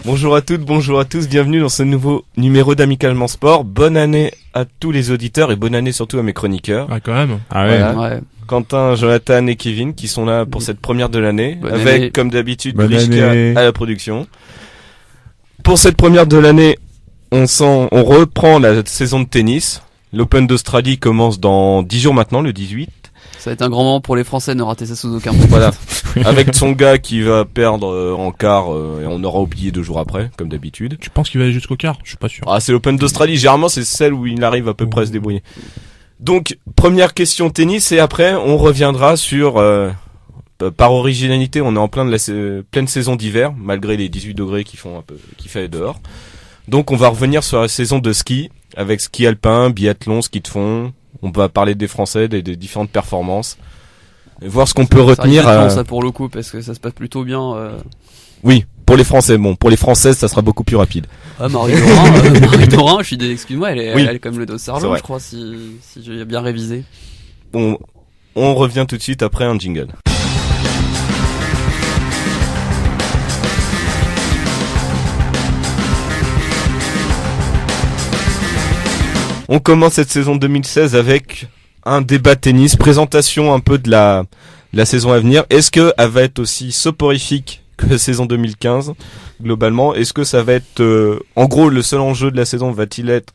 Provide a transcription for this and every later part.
Bonjour à toutes, bonjour à tous, bienvenue dans ce nouveau numéro d'Amicalement Sport. Bonne année à tous les auditeurs et bonne année surtout à mes chroniqueurs. Ah, quand même. Ah ouais. Voilà. Ouais. Quentin, Jonathan et Kevin qui sont là pour cette première de l'année. Bonne avec, année. comme d'habitude, Bonne Lishka année. à la production. Pour cette première de l'année, on reprend la saison de tennis. L'Open d'Australie commence dans 10 jours maintenant, le 18. Ça va être un grand moment pour les Français, ne rater ça sous aucun Voilà. Avec Tsonga qui va perdre en quart et on aura oublié 2 jours après, comme d'habitude. Tu penses qu'il va aller jusqu'au quart? Je suis pas sûr. Ah, c'est l'Open d'Australie. Généralement, c'est celle où il arrive à peu près à se débrouiller. Donc, première question tennis et après, on reviendra sur, par originalité, on est en pleine saison d'hiver, malgré les 18 degrés qui fait dehors. Donc, on va revenir sur la saison de ski, avec ski alpin, biathlon, ski de fond. On va parler des Français, des différentes performances. Et voir ce qu'on peut retenir. Ça pour le coup, parce que ça se passe plutôt bien. Oui, pour les Français. Bon, pour les Françaises, ça sera beaucoup plus rapide. Ah, Marie Dorin, excuse-moi, elle est comme le dos C'est Sarlo, vrai. je crois, si j'ai bien révisé. On revient tout de suite après un jingle. On commence cette saison 2016 avec un débat tennis, présentation un peu de la saison à venir. Est-ce que elle va être aussi soporifique que la saison 2015 globalement? Est-ce que ça va être en gros le seul enjeu de la saison va-t-il être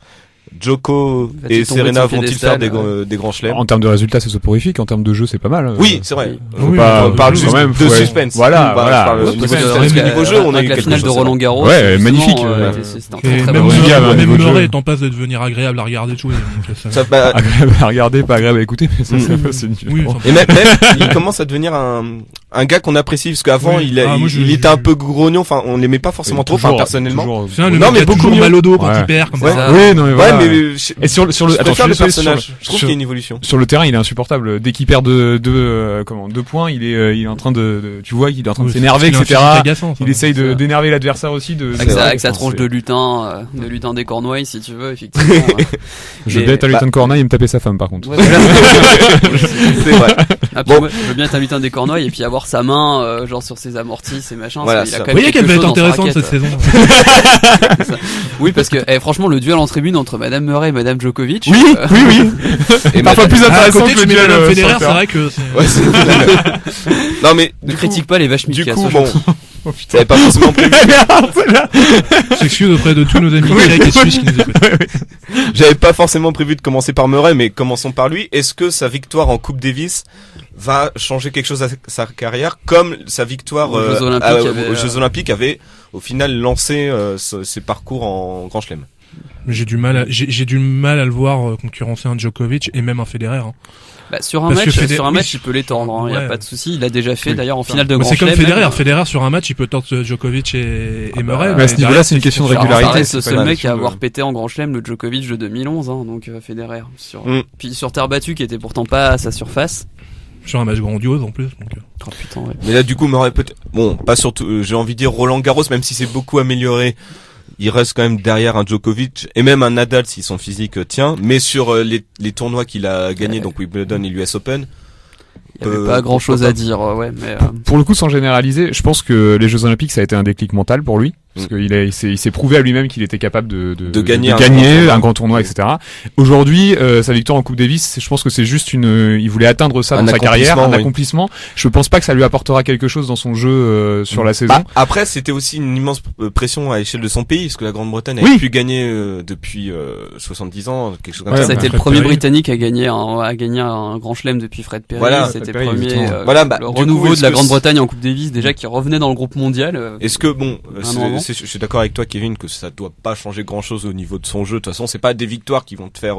Djoko Va-t-il et tomber Serena de son vont-ils faire piédestal, des grands chelems? En termes de résultats, c'est soporifique. En termes de jeu, c'est pas mal. Oui, c'est vrai. Oui, On parle oui, juste quand même, de ouais. suspense. Voilà, On voilà. parle Ouais, au Parce niveau que du avec niveau jeu, on a eu avec la quelque finale chose, de c'est vrai. Roland Garros. Ouais, magnifique. C'était un Ouais. très très Même bon au jeu. niveau- Même niveau de Murray jeu. est en passe de devenir agréable à regarder jouer. Donc ça... Ça, bah, Agréable à regarder, pas agréable à écouter, mais ça, c'est une Oui, bon. ça- et même, il commence à devenir un gars qu'on apprécie parce qu'avant Oui. il Moi, il était un peu grognon, enfin on l'aimait pas forcément trop, enfin Toujours- personnellement. toujours- C'est un, le Non, mec mais qui a beaucoup toujours mieux. mal au dos quand Ouais. il perd, comme Ouais. ça. Oui, non, mais voilà. Ouais, mais Et sur le je préfère le je sais, personnage. Je trouve qu'il y a une évolution. sur le terrain, il est insupportable. Dès qu'il perd deux points, il est en train tu vois, il est en train de Oui, s'énerver, c'est un etc. physique agaçant, ça. Il essaye ça. d'énerver l'adversaire aussi. Avec sa tronche de lutin des Cornouailles, si tu veux, effectivement. Je Mais- vais être à lutin de Corneille et me taper sa femme, par contre. Ouais, voilà. C'est vrai. Ah, puis Bon. moi, je veux bien être un lutin des Cornouailles et puis avoir sa main genre sur ses amortis, ses machins. Voilà, parce qu'il a ça. quand Vous même voyez qu'elle quelque va être chose dans sa intéressante cette raquette. saison. Oui, parce que franchement, le duel en tribune entre Madame Murray et Madame Djokovic. Oui, oui. Et Parfois plus À intéressant côté, que tu le mets duel. Madame Federer, sur c'est terrain. vrai que c'est... Ouais, c'est- non mais Ne du coup, critique pas les vaches du Mika, coup sois bon, gentil. Oh, putain. t'avais pas forcément prévu. J'excuse auprès de tous nos amis grecs et suisses qui nous écoutent. J'avais pas forcément prévu de commencer par Murray, mais commençons par lui. Est-ce que sa victoire en Coupe Davis va changer quelque chose à sa carrière, comme sa victoire Aux Jeux Olympiques aux Jeux Olympiques avait au final lancé ses parcours en Grand Chelem? Mais j'ai du mal à le voir concurrencer un Djokovic et même un Federer. Hein. Bah, sur un Parce que match, il peut l'étendre, hein, y a Ouais. pas de souci. Il l'a déjà fait, d'ailleurs, en finale de Bah, Grand c'est comme Chelem. Federer. même. Federer sur un match, il peut tordre Djokovic et Murray. Mais à ce niveau-là, derrière, c'est une question de Genre, régularité. ça reste c'est le pas seul une mec question à de- avoir pété en Grand Chelem le Djokovic de 2011, hein, donc Federer. Mm. Puis sur terre battue, qui était pourtant pas à sa surface. sur un match grandiose en plus. Donc, Oh putain, ouais. Mais là, du coup, Murray peut-être, bon, pas surtout, j'ai envie de dire Roland Garros, même si c'est beaucoup amélioré, il reste quand même derrière un Djokovic et même un Nadal si son physique tient. Mais sur les tournois qu'il a gagnés, donc Wimbledon et l'US Open, Il y avait pas grand chose à dire, ouais, mais Pour le coup, sans généraliser, je pense que les Jeux Olympiques, ça a été un déclic mental pour lui. Parce qu'il s'est prouvé à lui-même qu'il était capable de gagner un grand tournoi, etc. Aujourd'hui, sa victoire en Coupe Davis, je pense que c'est juste il voulait atteindre ça Un dans sa carrière, un accomplissement, oui. accomplissement. Je pense pas que ça lui apportera quelque chose dans son jeu sur la saison. Bah, après, c'était aussi une immense pression à l'échelle de son pays, parce que la Grande-Bretagne Oui. avait pu gagner depuis 70 ans, quelque chose comme Ouais, ça. ça a été Fred le premier Perry. Britannique à gagner un grand chelem depuis Fred Perry. Voilà, C'était Fred Perry, le premier, exactement. Voilà, bah, le du coup, renouveau est-ce de la que Grande-Bretagne en Coupe Davis, déjà qui revenait dans le groupe mondial. Est-ce que bon, Un an avant. je suis d'accord avec toi, Kevin, que ça doit pas changer grand-chose au niveau de son jeu. De toute façon, c'est pas des victoires qui vont te faire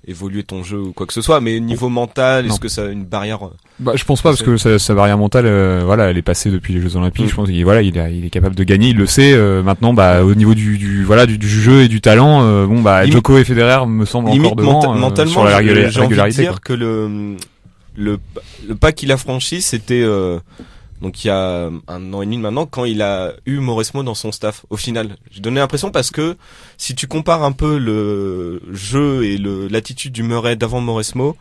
évoluer ton jeu ou quoi que ce soit, mais niveau mental, Non. est-ce que ça a une barrière Bah, je pense pas, parce que sa barrière mentale, voilà, elle est passée depuis les Jeux Olympiques. Je pense qu'il il est capable de gagner, il le sait. Maintenant, bah, au niveau du jeu et du talent, bon, bah, Limite- Djoko et Federer me semblent encore limite devant mentalement? sur la j'ai envie de régularité. dire Quoi. que le pas qu'il a franchi, c'était donc il y a 1 an et demi maintenant, quand il a eu Mauresmo dans son staff. Au final, j'ai donné l'impression, parce que si tu compares un peu le jeu et l'attitude du Murray d'avant Mauresmo,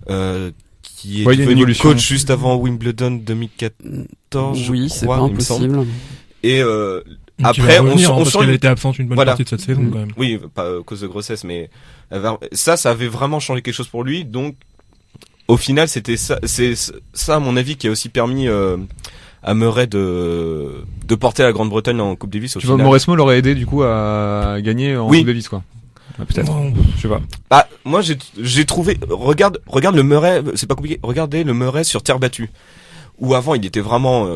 qui est Ouais, il y a une devenu évolution. coach juste avant Wimbledon 2014, Oui, je c'est crois, pas il me semble. impossible. Et Après, on parce sent qu'elle était absente une bonne partie de cette saison quand même. Oui, pas à cause de grossesse, mais ça avait vraiment changé quelque chose pour lui. Donc, au final, c'était ça, c'est ça à mon avis qui a aussi permis à Murray de porter la Grande-Bretagne en Coupe Davis. Tu vois, Mauresmo l'aurait aidé du coup à gagner en Coupe Davis, quoi. Peut-être. Je sais pas. Bah, moi j'ai trouvé. Regarde le Murray. C'est pas compliqué. Regardez le Murray sur terre battue. Où avant il était vraiment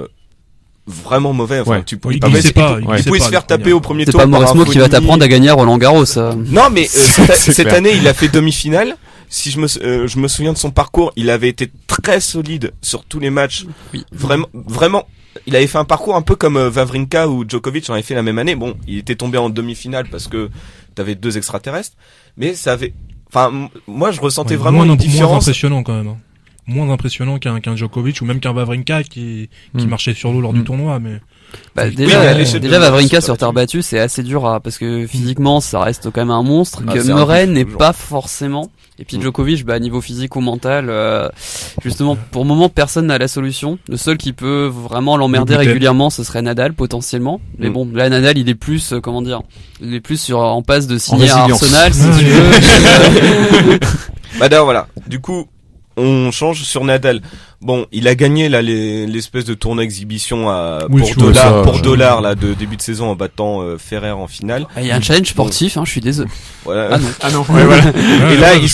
mauvais. Enfin, tu pouvais se faire taper au premier tour. C'est pas Mauresmo qui va t'apprendre à gagner à Roland Garros. Non, mais cette année il a fait demi-finale. Si je me souviens de son parcours, il avait été très solide sur tous les matchs. Oui. Vraiment. Il avait fait un parcours un peu comme Wawrinka ou Djokovic en avait fait la même année. Bon, il était tombé en demi-finale parce que t'avais 2 extraterrestres, mais ça avait. Enfin, moi je ressentais vraiment une différence. Moins impressionnant quand même. Hein. Moins impressionnant qu'un Djokovic ou même qu'un Wawrinka qui marchait sur l'eau lors du tournoi, mais. Bah, déjà Wawrinka sur terre battue, c'est assez dur parce que physiquement ça reste quand même un monstre que Murray n'est pas forcément. Et puis Djokovic, niveau physique ou mental, justement, pour le moment, personne n'a la solution. Le seul qui peut vraiment l'emmerder régulièrement, ce serait Nadal, potentiellement. Mais bon, là, Nadal, il est plus, il est plus en passe de signer à Arsenal, si tu veux. D'ailleurs, voilà. Du coup, on change sur Nadal. Bon, il a gagné là l'espèce de tournoi exhibition pour dollar là de début de saison en battant Ferrer en finale. Il y a un challenge sportif, je suis désolé. Voilà. Ah non. Ouais, voilà. Et là il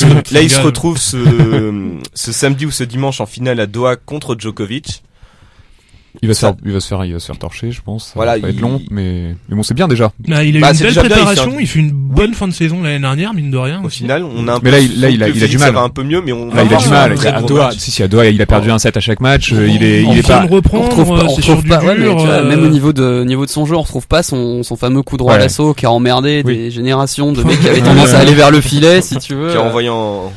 se retrouve ce samedi ou ce dimanche en finale à Doha contre Djokovic. Il va se faire torcher, je pense. Voilà, ça va être long, mais bon, c'est bien déjà. Il a eu une belle préparation, il fait une bonne fin de saison l'année dernière, mine de rien. Au final, on a un peu. Mais là, il a du mal. Ça va un peu mieux, mais il a du mal. À Doha, à Doha, il a perdu un set à chaque match. Il est pas. On retrouve pas. Même au niveau de son jeu, on retrouve pas son fameux coup droit à l'assaut qui a emmerdé des générations de mecs qui avaient tendance à aller vers le filet, si tu veux. Qui a envoyé en.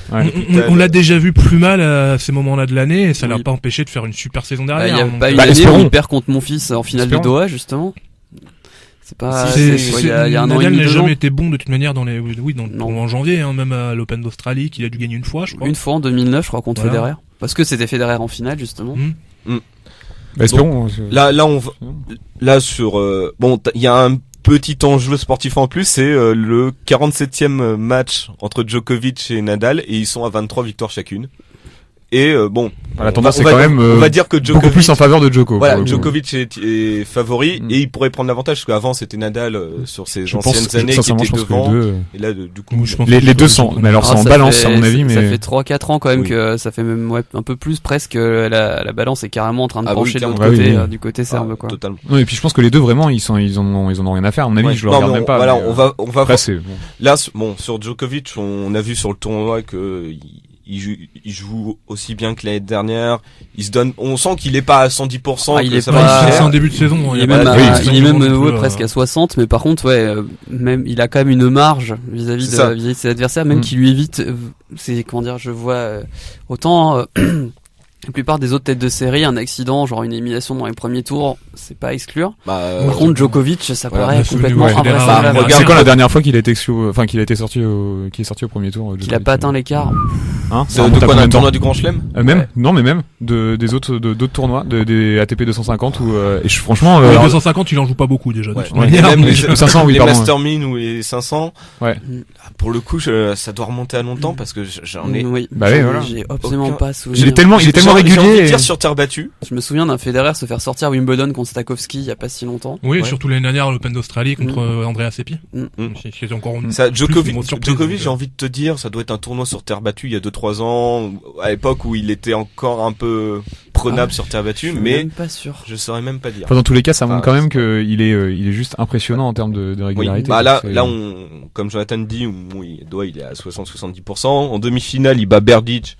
On l'a déjà vu plus mal à ces moments-là de l'année, et ça l'a pas empêché de faire une super saison derrière. Il y a pas une année où il perd contre mon fils en finale de Doha, justement. C'est pas. Il y a un an et Nadal demi. n'a jamais été bon de toute manière en janvier, même à l'Open d'Australie, qu'il a dû gagner une fois, je crois. Une fois en 2009, je crois, contre Federer. Parce que c'était Federer en finale, justement. Espérons. Là sur il y a un petit enjeu sportif en plus, c'est le 47e match entre Djokovic et Nadal, et ils sont à 23 victoires chacune. Et la tendance c'est quand même on va dire que Djokovic, beaucoup plus en faveur de Djoko. Voilà, Djokovic est favori et il pourrait prendre l'avantage parce qu'avant c'était Nadal sur ses anciennes années qui était devant. Et là du coup les deux sont mais alors c'est en balance à mon avis, mais ça fait 3-4 ans quand même que ça fait même un peu plus presque la balance est carrément en train de pencher de l'autre côté du côté serbe quoi. Totalement. Non, et puis je pense que les deux vraiment ils en ont rien à faire à mon avis, je le regarde même pas. Voilà, on va passer. Là sur Djokovic, on a vu sur le tournoi que il joue aussi bien que l'année dernière. Il se donne. On sent qu'il est pas à 110%. Il est pas. C'est en début de saison. Il est même presque à 60. Mais par contre, même il a quand même une marge vis-à-vis de ses adversaires, même qui lui évite. C'est comment dire. Je vois autant. La plupart des autres têtes de série, un accident, genre une élimination dans les premiers tours, c'est pas à exclure. Par contre, Djokovic, ça paraît complètement invraisemblable. C'est quand la dernière fois qu'il a été sorti au premier tour? Qu'il a pas atteint l'écart. De quoi, d'un tournoi du Grand Chelem? Non, mais même des autres tournois, des ATP 250 et franchement, 250, il en joue pas beaucoup déjà. Même les 500, les Mastermin ou les 500. Ouais. Pour le coup, ça doit remonter à longtemps parce que j'en ai. J'ai absolument pas souvenir. Il est tellement régulier. J'ai envie de dire sur terre battue. Je me souviens d'un Federer se faire sortir à Wimbledon contre Stakowski il y a pas si longtemps. Oui, surtout l'année dernière à l'Open d'Australie contre Andrea Seppi. C'est encore Djokovic, j'ai envie de te dire, ça doit être un tournoi sur terre battue il y a 2-3 ans, à l'époque où il était encore un peu prenable sur terre battue, mais même pas sûr. Je saurais même pas dire. Dans tous les cas, ça montre quand même qu'il est juste impressionnant en termes de régularité. Là, comme Jonathan dit, il est à 60-70%. En demi-finale, il bat Berdych,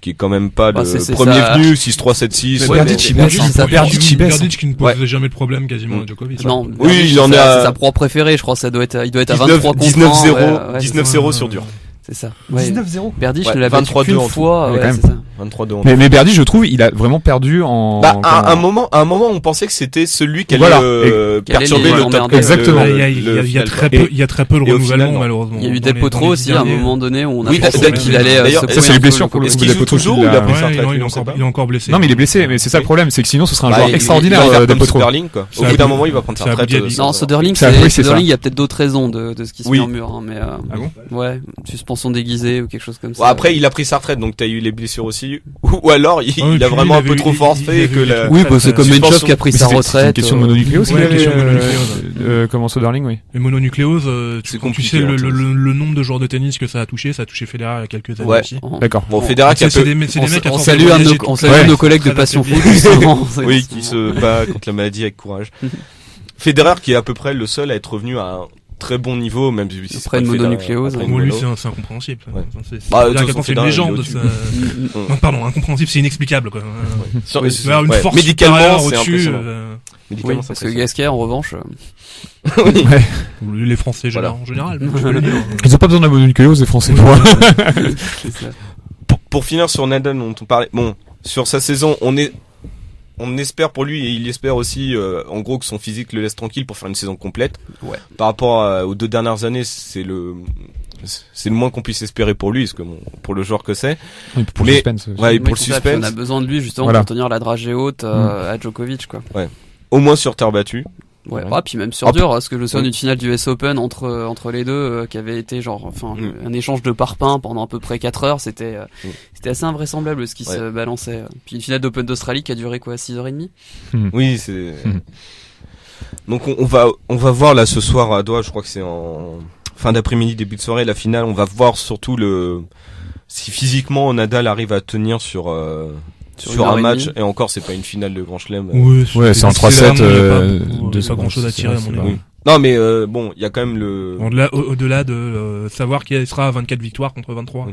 qui est quand même pas le premier venu, 6-3, 7-6. Berdych qui ne posait jamais de problème quasiment à Djokovic. Non, il en a. C'est sa pro préférée, je crois, il doit être à 23 contre 19-0 sur dur. C'est ça. 19-0. Berdych ne l'avait qu'une fois. Ouais, c'est ça. 23-2. Mais Berdy, je trouve, il a vraiment perdu en. À un moment, on pensait que c'était celui qui allait perturber le top. Exactement. Il y a très peu de renouvellement, malheureusement. Il y a eu Del Potro aussi, à un moment donné, où on a pensé d'ailleurs, qu'il allait se ça, c'est les blessures pour le Est-ce coup. qu'il Del joue Potro toujours ou il a pris sa retraite? Il est encore blessé. Non, mais il est blessé, mais c'est ça le problème, c'est que sinon ce serait un joueur Il extraordinaire, va faire Del comme Potro. Soderling, quoi. Au bout d'un moment, il va prendre sa retraite. Non, Soderling, il y a peut-être d'autres raisons de ce qui se murmure, mais ouais, suspension déguisée ou quelque chose comme ça. Après, il a pris sa retraite, donc t'as eu les blessures aussi. Ou alors, il a vraiment un peu trop forcé que la. Oui, c'est comme Menchov qui a pris sa retraite. C'est une question de mononucléose. Comment Soderling, oui. Et mononucléose, tu sais le nombre de joueurs de tennis que ça a touché Federer il y a quelques années aussi. D'accord. Bon, Federer qui a peu. On salue nos collègues de Passion Foot, justement. Oui, qui se bat contre la maladie avec courage. Federer qui est à peu près le seul à être revenu à un très bon niveau, même si c'est après une mononucléose. Lui, c'est incompréhensible. C'est une légende. Pardon, incompréhensible, c'est inexplicable, quoi. Une force médicalement, au-dessus. Parce que Gasquet, en revanche. Les Français en général. Ils ont pas besoin de la mononucléose, les Français. Pour finir sur Nadal, dont on parlait, bon, sur sa saison, on espère pour lui et il espère aussi, en gros, que son physique le laisse tranquille pour faire une saison complète. Ouais. Par rapport aux 2 dernières années, c'est le moins qu'on puisse espérer pour lui, parce que pour le joueur que c'est. Et pour le suspense. Ouais, et pour le suspense. On a besoin de lui justement pour tenir la dragée haute à Djokovic, quoi. Ouais. Au moins sur terre battue. Ouais, puis même sur dur, parce que je me souviens d'une finale du US Open entre les deux, qui avait été un échange de parpaings pendant à peu près 4 heures, c'était assez invraisemblable ce qui se balançait. Puis une finale d'Open d'Australie qui a duré 6h30. Oui, c'est. Donc on va voir là ce soir à Doha, je crois que c'est en fin d'après-midi, début de soirée, la finale, on va voir surtout si physiquement Nadal arrive à tenir sur un match, et encore c'est pas une finale de Grand Chelem. Ouais, c'est en 3-7, pas grand chose à tirer à mon avis. Non mais bon, il y a quand même au-delà de savoir qu'il sera à 24 victoires contre 23.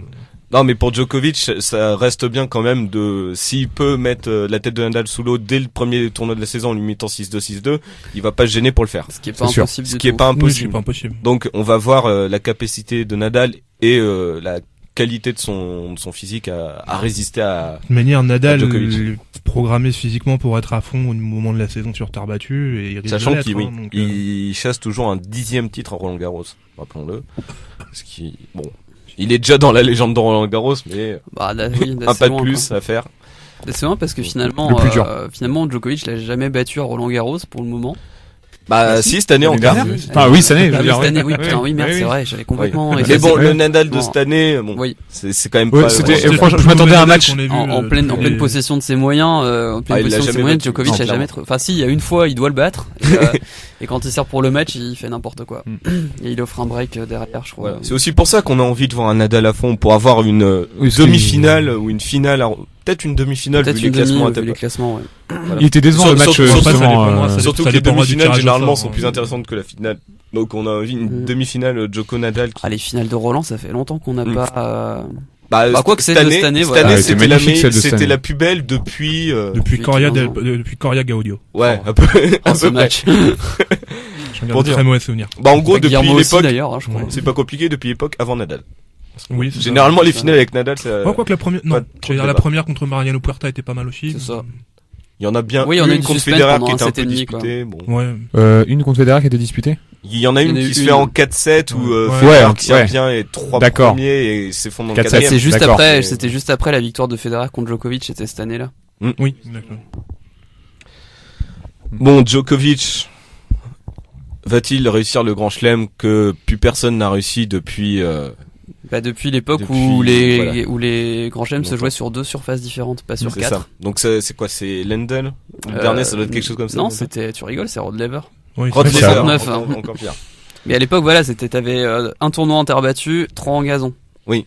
Non mais pour Djokovic, ça reste bien quand même s'il peut mettre la tête de Nadal sous l'eau dès le premier tournoi de la saison en lui mettant 6-2, 6-2, il va pas se gêner pour le faire. Ce qui est pas impossible. Ce qui est pas impossible. Donc on va voir la capacité de Nadal et la qualité de son physique à résister à. De manière, Nadal est programmé physiquement pour être à fond au moment de la saison sur terre battue, et il risque sachant qu'il il chasse toujours un 10e titre en Roland Garros, rappelons-le. Il est déjà dans la légende de Roland Garros, mais un pas de plus à faire. C'est vrai parce que finalement Djokovic l'a jamais battu à Roland Garros pour le moment. Si, cette année encore. Oui, cette année, c'est vrai, j'avais complètement. Mais bon, le Nadal de cette année, c'est quand même pas. Franchement, je m'attendais à un match en pleine possession de ses moyens, Djokovic a jamais. Enfin, si, il y a une fois, il doit le battre. Et quand il sert pour le match, il fait n'importe quoi. Et il offre un break derrière, je crois. C'est aussi pour ça qu'on a envie de voir un Nadal à fond, pour avoir une demi-finale ou une finale. Peut-être une demi-finale vu les classements. Voilà. Il était décevant le match justement. Surtout que les demi-finales généralement sont plus intéressantes que la finale. Donc on a envie une demi-finale Djoko Nadal. Les finales de Roland, ça fait longtemps qu'on n'a pas. Quoi que cette année, c'était la plus belle depuis Coria Gaudio. Ouais, un peu ce match. Pour dire très mauvais souvenir. En gros, depuis l'époque, d'ailleurs, je crois. C'est pas compliqué depuis l'époque avant Nadal. Oui, généralement les finales avec Nadal, c'est quoique la première contre Mariano Puerta était pas mal aussi. C'est ça. Il y en a bien une contre Federer qui était un peu disputée. Une contre Federer qui était disputée. Il y en a une qui se fait en 4-7 où Federer tient bien et 3 premiers et s'effondre dans le 4e. C'était juste après la victoire de Federer contre Djokovic, c'était cette année-là. Oui, d'accord. Bon, Djokovic va-t-il réussir le Grand Chelem que plus personne n'a réussi depuis depuis l'époque où les grands chelems se jouaient sur 2 surfaces différentes, pas sur 4. Ça. Donc c'est quoi, c'est Lendl? Le dernier, ça doit être quelque chose comme ça. Non, tu rigoles, c'est Rod Laver. Oui, Rod Laver, encore pire. Mais à l'époque, t'avais un tournoi en terre battue, 3 en gazon. Oui.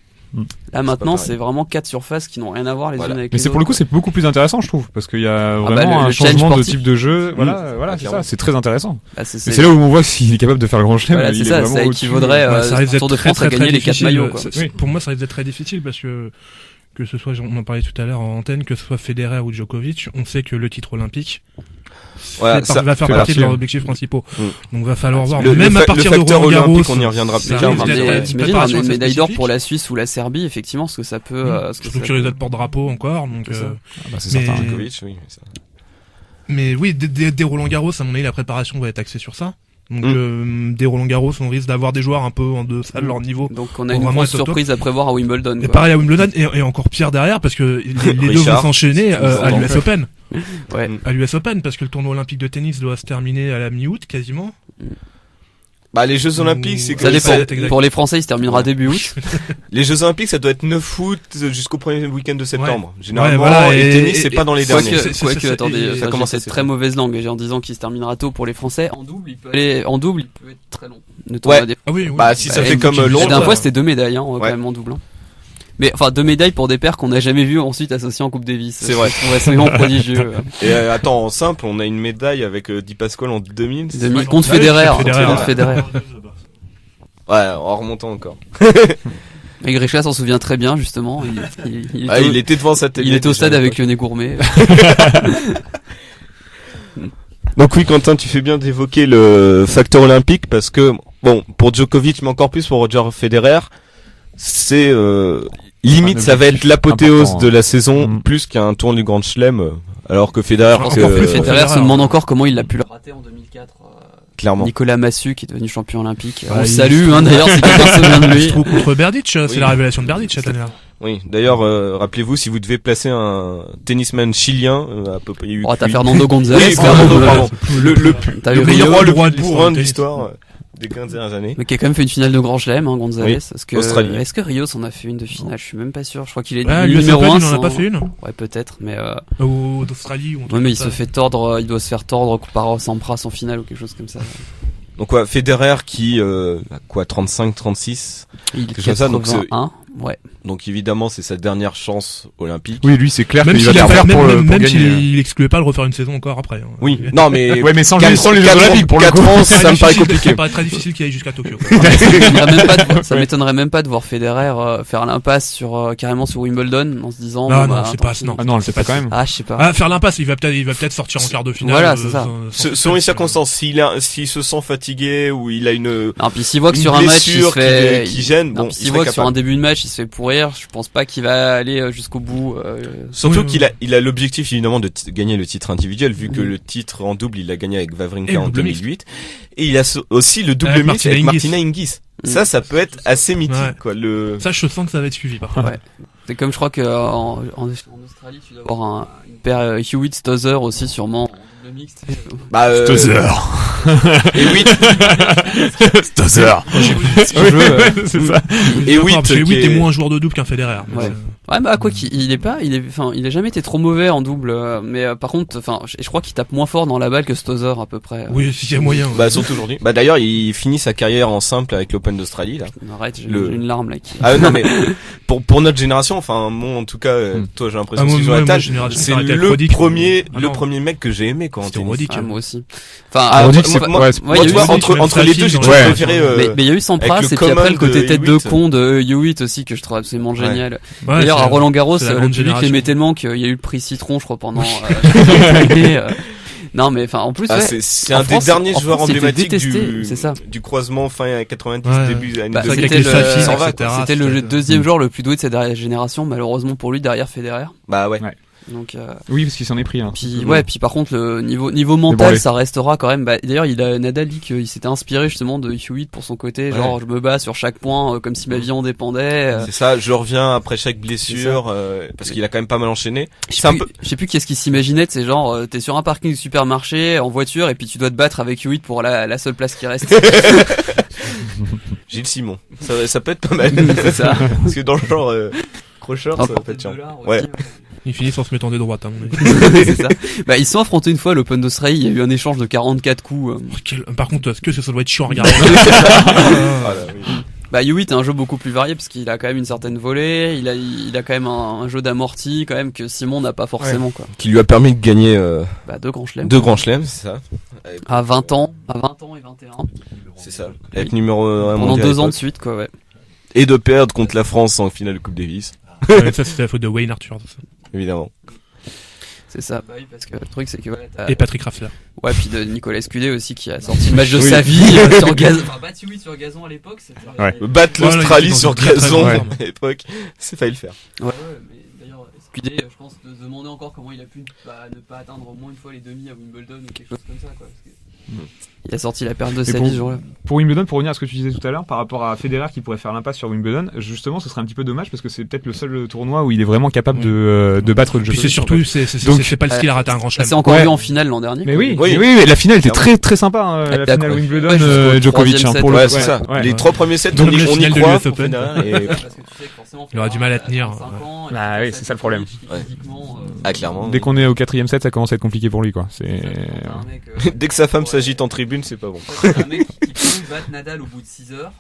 Là maintenant, c'est vraiment 4 surfaces qui n'ont rien à voir les unes avec les autres. Mais c'est pour le coup, c'est beaucoup plus intéressant, je trouve, parce qu'il y a vraiment un changement de type de jeu. Voilà, c'est ça, c'est très intéressant. C'est là où on voit s'il est capable de faire le Grand Chelem. Voilà, c'est ça, ça équivaudrait Tour de France à gagner les 4 maillots. Pour moi, ça risque d'être très difficile parce que ce soit, on en parlait tout à l'heure en antenne, que ce soit Federer ou Djokovic, on sait que le titre olympique, va faire partie de leurs objectifs principaux. Donc va falloir voir. Même à partir de Roland Garros, on y reviendra plus tard. T'imagines une médaille d'or pour la Suisse ou la Serbie, effectivement, ce que ça peut. Structurer porte-drapeau encore. Donc c'est certain. Djokovic, oui. Mais oui, dès Roland Garros, à mon avis, la préparation va être axée sur ça. Donc dès Roland Garros, on risque d'avoir des joueurs un peu en deçà de leur niveau. Donc on a une grosse surprise à prévoir à Wimbledon. Et pareil à Wimbledon et encore pire derrière parce que les deux vont s'enchaîner à l'US Open. Ouais. À l'US Open parce que le tournoi olympique de tennis doit se terminer à la mi-août quasiment. Bah les Jeux Olympiques, c'est que ça dépend. Pour les Français, il se terminera début août. Les Jeux Olympiques, ça doit être 9 août jusqu'au premier week-end de septembre. Généralement, et le tennis, c'est pas dans les derniers. Quoique, attendez, ça commence à être très mauvaise langue. En disant qu'il se terminera tôt pour les Français. En double, il peut être très long. Ouais. Bah si ça fait comme Londres. La dernière fois, c'était 2 médailles, quand même en double. Mais enfin 2 médailles pour des paires qu'on n'a jamais vues ensuite associées en Coupe Davis. C'est vrai. Je trouve absolument prodigieux. Et attends, en simple, on a une médaille avec Di Pasquale en 2000 contre Federer. Ouais, en remontant encore. Et Grisha s'en souvient très bien justement. Il était devant sa télé. Il était au stade avec Lionel Gourmet. Donc oui, Quentin, tu fais bien d'évoquer le facteur olympique parce que bon, pour Djokovic, mais encore plus pour Roger Federer, c'est limite ça va être l'apothéose de la saison plus qu'un tour du Grand Chelem, alors que Federer Federer se demande encore comment il a pu le rater en 2004. Clairement. Nicolas Massu qui est devenu champion olympique. On le salue d'ailleurs si quelqu'un se souvient de lui. Contre Berdych, c'est la révélation de Berdych cette année-là. Oui, d'ailleurs rappelez-vous si vous devez placer un tennisman chilien à peu près t'as Fernando González, oui, pardon. Le meilleur bourrin de l'histoire des 15 dernières années. Mais qui a quand même fait une finale de Grand Chelem, González. Oui, Australie. Est-ce que Rio s'en a fait une de finale? Je suis même pas sûr. Je crois qu'il est numéro 1. Il en a pas fait une? Ouais, peut-être, mais ou d'Australie ou. Ouais, mais il se doit se faire tordre par Sampras en finale ou quelque chose comme ça. Donc Federer qui a 35, 36. Il est 81. Ouais. Donc évidemment, c'est sa dernière chance olympique. Oui, lui, c'est clair qu'il va faire pour gagner. Même s'il excluait pas de refaire une saison encore après. Oui. Non, mais. Ouais, mais sans les Jeux Olympiques pour 4 ans, ça me paraît compliqué. Ça paraît très difficile qu'il aille jusqu'à Tokyo. Ça m'étonnerait même pas de voir Federer faire l'impasse carrément sur Wimbledon en se disant. Non, c'est pas, non. Ah non, c'est pas quand même. Ah, je sais pas. Faire l'impasse, il va peut-être sortir en quart de finale. Voilà, c'est ça. Selon les circonstances, s'il se sent fatigué ou il a une. Non, puis s'il voit que sur un match il se fait. Qui gêne, bon. S'il voit que sur un début de match il se fait pourrir, je pense pas qu'il va aller jusqu'au bout. Surtout qu'il a l'objectif évidemment de gagner le titre individuel, vu que le titre en double il a gagné avec Wawrinka en 2008, et il a aussi le double mix avec Martina Hingis. Ça peut être assez mythique, quoi. Ça, je sens que ça va être suivi par contre. Ouais. C'est comme je crois que en Australie tu dois avoir une paire Hewitt-Stosur aussi sûrement. Le mix. Stosur. Et oui. Stosur. C'est ça. Et oui, est moins un joueur de double qu'un Federer. Ouais, bah quoi qu'il il a jamais été trop mauvais en double, mais par contre, je crois qu'il tape moins fort dans la balle que Stosur à peu près. Oui, s'il y a moyen. Bah surtout aujourd'hui. Bah d'ailleurs, il finit sa carrière en simple avec l'Open d'Australie là. Arrête, j'ai une larme là. Ah non mais pour notre génération, enfin moi en tout cas, toi j'ai l'impression que sur la tâche, c'est le premier mec que j'ai aimé quand c'était Roddick. Moi aussi. Entre les deux, j'ai préféré. Mais il y a eu Sampras et puis après le côté tête de con de Hewitt aussi que je trouve absolument génial. D'ailleurs à Roland Garros, le public l'aimait tellement qu'il y a eu le prix Citron, je crois, pendant non mais en plus c'est un des derniers joueurs emblématiques du croisement fin 90 début années 2000. C'était le deuxième joueur le plus doué de cette dernière génération, malheureusement pour lui, derrière Federer. Bah ouais. Donc oui, parce qu'il s'en est pris. Puis par contre le niveau mental, ça restera quand même. D'ailleurs, Nadal dit qu'il s'était inspiré justement de Hewitt pour son côté, genre je me bats sur chaque point comme si ma vie en dépendait. C'est ça, je reviens après chaque blessure parce qu'il a quand même pas mal enchaîné. Je sais plus qu'est-ce qu'il s'imaginait, c'est genre t'es sur un parking du supermarché en voiture et puis tu dois te battre avec Hewitt pour la seule place qui reste. Gilles Simon, ça peut être pas mal. C'est ça. Parce que dans le genre crocheur, ça peut être chiant. Ouais. Ils finissent en se mettant des droites, hein. C'est ça. Bah, ils se sont affrontés une fois à l'Open d'Australie, il y a eu un échange de 44 coups. Par contre, est-ce que ça doit être chiant à regarder? Bah, Hewitt a un jeu beaucoup plus varié parce qu'il a quand même une certaine volée, il a quand même un jeu d'amorti, quand même, que Simon n'a pas forcément, quoi. Qui lui a permis de gagner, 2 grands chelems. 2 grands chelems, c'est ça. À 20 ans et 21. C'est ça. Avec numéro 1 pendant 2 ans de suite, quoi, ouais. Et de perdre contre la France en finale de Coupe Davis. Ça, c'était la faute de Wayne Arthur, ça. Évidemment. C'est ça, bah oui, parce que le truc c'est que et Patrick Raffler. Ouais, puis de Nicolas Scudé aussi qui a sorti le match de sa vie sur gazon. Enfin, battu sur gazon à l'époque, c'était battre l'Australie sur gazon à l'époque, c'est failli le faire. Ouais, mais d'ailleurs Scudé, je pense de se demander encore comment il a pu ne pas atteindre au moins une fois les demi à Wimbledon ou quelque chose comme ça quoi. Parce que il a sorti la perte de sa vie ce jour-là. Pour Wimbledon, pour revenir à ce que tu disais tout à l'heure par rapport à Federer qui pourrait faire l'impasse sur Wimbledon, justement, ce serait un petit peu dommage parce que c'est peut-être le seul tournoi où il est vraiment capable de battre Djokovic. Puis c'est surtout, c'est pas le style à rater un grand chelem. C'est encore vu en finale l'an dernier. Mais oui, la finale était très très sympa, la finale Wimbledon Djokovic. Pour le c'est ça. Les 3 premiers sets, on y croit. Parce que tu sais que forcément, il aura du mal à tenir. Bah oui, c'est ça le problème. Ah clairement. Dès qu'on est au 4e set, ça commence à être compliqué pour lui quoi. Dès que sa femme s'agite en tribune, c'est pas bon. C'est un mec qui peut battre Nadal au bout de 6 heures.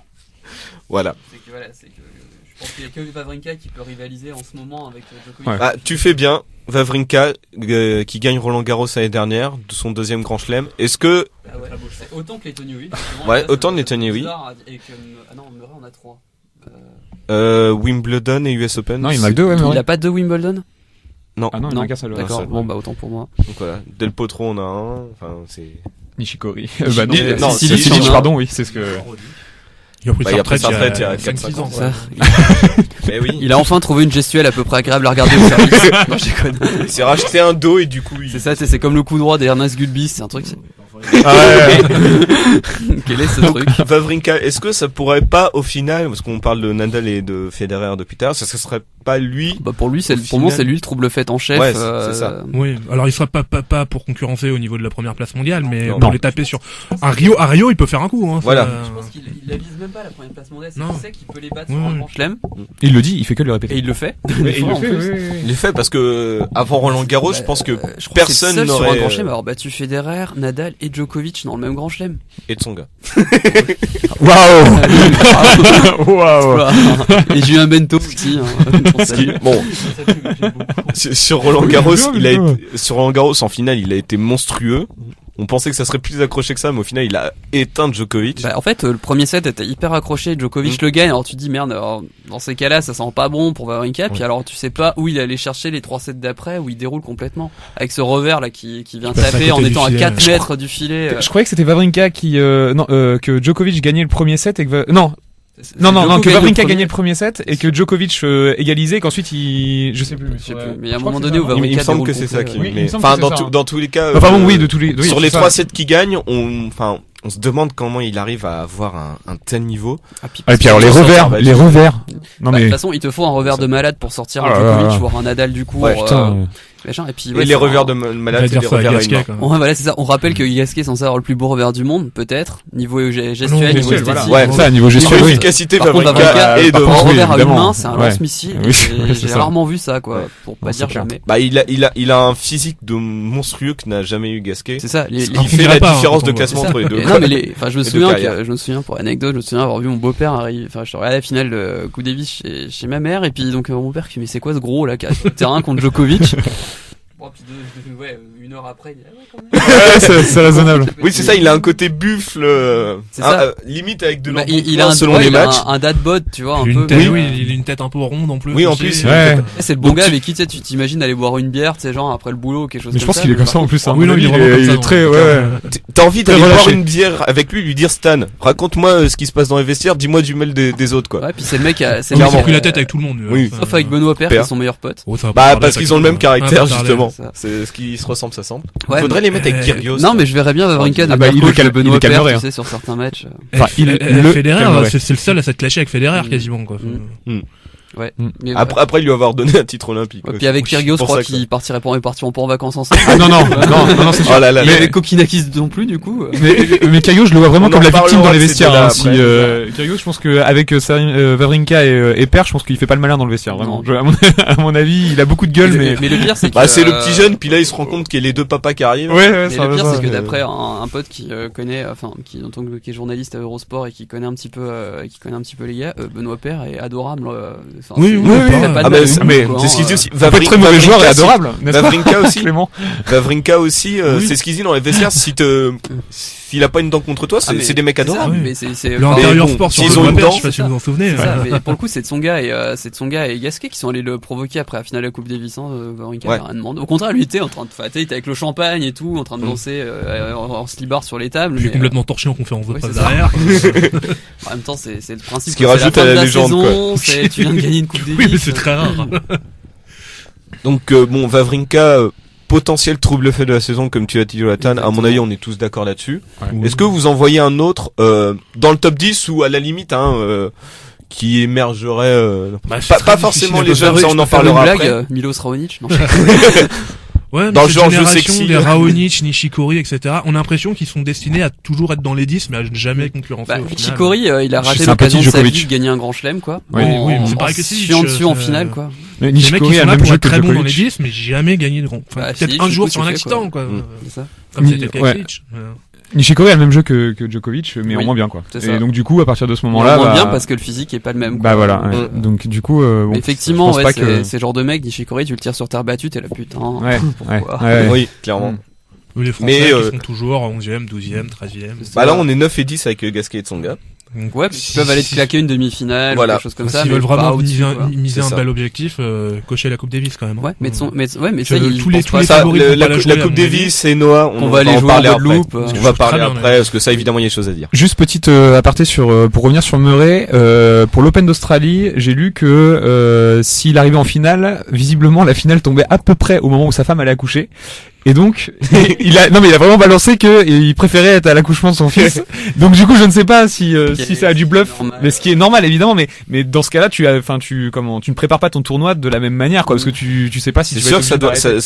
Voilà. C'est que je pense qu'il y a que Wawrinka qui peut rivaliser en ce moment avec Djokovic. Ah, tu fais bien. Wawrinka qui gagne Roland Garros l'année dernière, de son 2e grand chelem. Est-ce que autant que les Tony oui. Ouais, autant les Tony oui. Non, Murray en a 3. Wimbledon et US Open. Non, il en a que 2 ouais. Il a pas 2 Wimbledon. Non. Ah non, il en a qu'un seul. D'accord. Bon bah autant pour moi. Donc voilà, Del Potro on a un. Enfin c'est Nishikori. Non, Silic, pardon, oui, c'est ce que. Il a pris sa retraite il y a 5-6 ans. Mais oui. Il a enfin trouvé une gestuelle à peu près agréable à regarder au service. Non, je déconne. Il s'est racheté un dos et du coup c'est ça, c'est comme le coup droit d'Ernest Gulbis, c'est un truc. Quel est ce truc? Wawrinka, est-ce que ça pourrait pas au final, parce qu'on parle de Nadal et de Federer depuis tout à l'heure, ça serait pas lui? Bah pour lui, pour moi c'est lui le trouble fait en chef. Ouais, c'est ça. Oui, alors il sera pas pour concurrencer au niveau de la première place mondiale, mais pour les taper sur à Rio, il peut faire un coup. Hein, voilà. Je pense qu'il la vise même pas la première place mondiale. Il sait qu'il peut les battre sur un grand chelem. Il le dit, il fait que le répéter. Et il le fait. Il le fait parce que avant Roland Garros, je pense que personne n'aurait sur un grand chelem avoir battu Federer, Nadal et Djokovic dans le même grand chelem. Et Tsonga. Waouh. Et Julien Bento aussi. Bon. Sur Roland Garros, sur Roland Garros en finale, il a été monstrueux. On pensait que ça serait plus accroché que ça, mais au final, il a éteint Djokovic. Bah, en fait, le premier set était hyper accroché. Djokovic le gagne. Alors tu te dis merde. Alors, dans ces cas-là, ça sent pas bon pour Wawrinka. Puis alors, tu sais pas où il allait chercher les 3 sets d'après, où il déroule complètement avec ce revers là qui vient taper en étant à 4 mètres du filet. Je croyais que c'était Wawrinka que Djokovic gagnait le premier set et que non, que Wawrinka gagnait le premier set et que Djokovic égalisait et qu'ensuite je sais plus. Mais à un moment donné où Wawrinka il me semble que c'est ça qui enfin dans tous les cas sur les 3 sets qui gagnent, on se demande comment il arrive à avoir un tel niveau. Et puis alors les revers. Non mais de toute façon, il te faut un revers de malade pour sortir Djokovic, voire un Nadal du coup. Et puis les revers de malade, c'est des revers énormes. Ouais, voilà, c'est ça. On rappelle que Gasquet est censé avoir le plus beau revers du monde, peut-être, niveau gestuel, niveau esthétique. Ouais, ça, niveau gestuel, oui. Efficacité, par contre, Wawrinka, par revers à une main, c'est un ouais. lance-missile. J'ai rarement vu ça, quoi, pour pas dire jamais. Bah, il a un physique de monstrueux que n'a jamais eu Gasquet. C'est ça. Ce qui fait la différence de classement entre les deux. Non, mais je me souviens, pour anecdote, avoir vu mon beau-père arriver, je regardais la finale de Coupe Davis chez ma mère, et puis donc, mon père qui me dit, mais c'est quoi ce gros, là, qui a le terrain contre Djokovic? Bon, puis une heure après, il dit, quand même. C'est raisonnable. Oui, c'est ça, il a un côté buffle, limite avec de l'embonpoint il a selon les matchs. Un dadbot, tu vois, un peu. Oui, il a une tête un peu ronde en plus. Oui, en plus. C'est le bon gars avec qui, tu t'imagines aller boire une bière, tu sais, genre, après le boulot, quelque chose comme ça. Mais je pense qu'il est comme ça en plus, Oui, non, il est très, T'as envie d'aller boire une bière avec lui dire Stan, raconte-moi ce qui se passe dans les vestiaires, dis-moi du mal des autres, quoi. Ouais, puis c'est le mec, il a pris la tête avec tout le monde. Oui. Sauf avec Benoît Paire, qui est son meilleur pote. Bah, parce qu'ils ont le même caractère, justement. C'est ce qui se ressemble, ça semble. Faudrait les mettre avec Kyrgios. Non, mais je verrais bien Wawrinka de Benoît Paire, tu sais, sur certains matchs. Enfin, Federer, c'est le seul à s'être clashé avec Federer, quasiment, quoi. Ouais. Après lui avoir donné un titre olympique. Et puis avec Kyrgios, je crois qu'ils partiront pas en vacances ensemble. Ah non, c'est sûr. Mais avec Kokinakis non plus, du coup. Mais Kyrgios, je le vois vraiment comme la victime dans les vestiaires. Kyrgios, je pense qu'avec Wawrinka et Paire, je pense qu'il fait pas le malin dans le vestiaire, vraiment. À mon avis, il a beaucoup de gueule, mais le pire, c'est que c'est le petit jeune, puis là il se rend compte qu'il y a les deux papas qui arrivent. Ouais, le pire, c'est que d'après un pote qui connaît, qui est journaliste à Eurosport et qui connaît un petit peu les gars, Benoît Paire est adorable. Oui. Mais c'est ce qu'il dit aussi. Pas très mauvais joueur et adorable. Wawrinka aussi. C'est ce qu'il dit dans les vestiaires. il a pas une dent contre toi, c'est des mecs adorables. Mais c'est l'intérieur sport sur ils ont une dent, je sais pas si vous vous en souvenez. Mais pour le coup, c'est Tsonga et Gasquet qui sont allés le provoquer après la finale de la Coupe Davis, Wawrinka n'a rien demandé. Au contraire, lui était en train de fêter, il était avec le champagne et tout, en train de danser en slibard sur les tables. Il est complètement torché en conférence de presse derrière. En même temps, c'est le principe. Ce qui rajoute à la légende, quoi. Tu viens de gagner une Coupe Davis. Oui, mais c'est très rare. Donc bon, Wawrinka, potentiel trouble fait de la saison, comme tu as dit, Jonathan. À mon avis, on est tous d'accord là-dessus. Ouais. Est-ce que vous en voyez un autre dans le top 10 ou à la limite qui émergerait pas forcément les jeunes, ça on en parlera après. Milos Raonic, non. Ouais, dans mais le genre jeu génération sexy, des Raonic, Nishikori, etc. On a l'impression qu'ils sont destinés à toujours être dans les 10, mais à jamais concurrencer. Nishikori, il a raté l'occasion de sa vie de gagner un grand chelem, quoi. Oui, c'est pareil que si. Dessus en finale, quoi. Les mecs qui sont là pour être très bons dans les 10, mais jamais gagné de grand. Enfin, peut-être un jour sur un accident, quoi. C'est ça. Comme c'était le cas avec Klitsch. Nishikori a le même jeu que Djokovic, mais en moins bien, quoi. Et donc du coup, à partir de ce moment-là, moins bien parce que le physique est pas le même, quoi. Bah voilà. Donc du coup, bon, effectivement, c'est le genre de mec, Nishikori, tu le tires sur terre battue, t'es là, putain. Oui, clairement. Les Français qui sont toujours 11e, 12e, 13e. Bah là, on est 9 et 10 avec Gasquet et Tsonga. Ouais, ils peuvent aller te claquer une demi-finale, ou quelque chose comme ça. S'ils veulent vraiment miser un bel objectif, cocher la Coupe Davis quand même. Ouais, mais ça, tous les favoris la Coupe Davis et Noah, on va aller jouer en Guadeloupe. On va parler après, parce que ça, évidemment, il y a des choses à dire. Juste petite aparté pour revenir sur Murray, pour l'Open d'Australie, j'ai lu que s'il arrivait en finale, visiblement la finale tombait à peu près au moment où sa femme allait accoucher. Et donc, il a vraiment balancé que il préférait être à l'accouchement de son fils. Donc du coup, je ne sais pas si ça a du bluff, mais ce qui est normal évidemment, mais dans ce cas-là, tu ne prépares pas ton tournoi de la même manière, quoi, parce que tu sais pas si c'est sûr que ça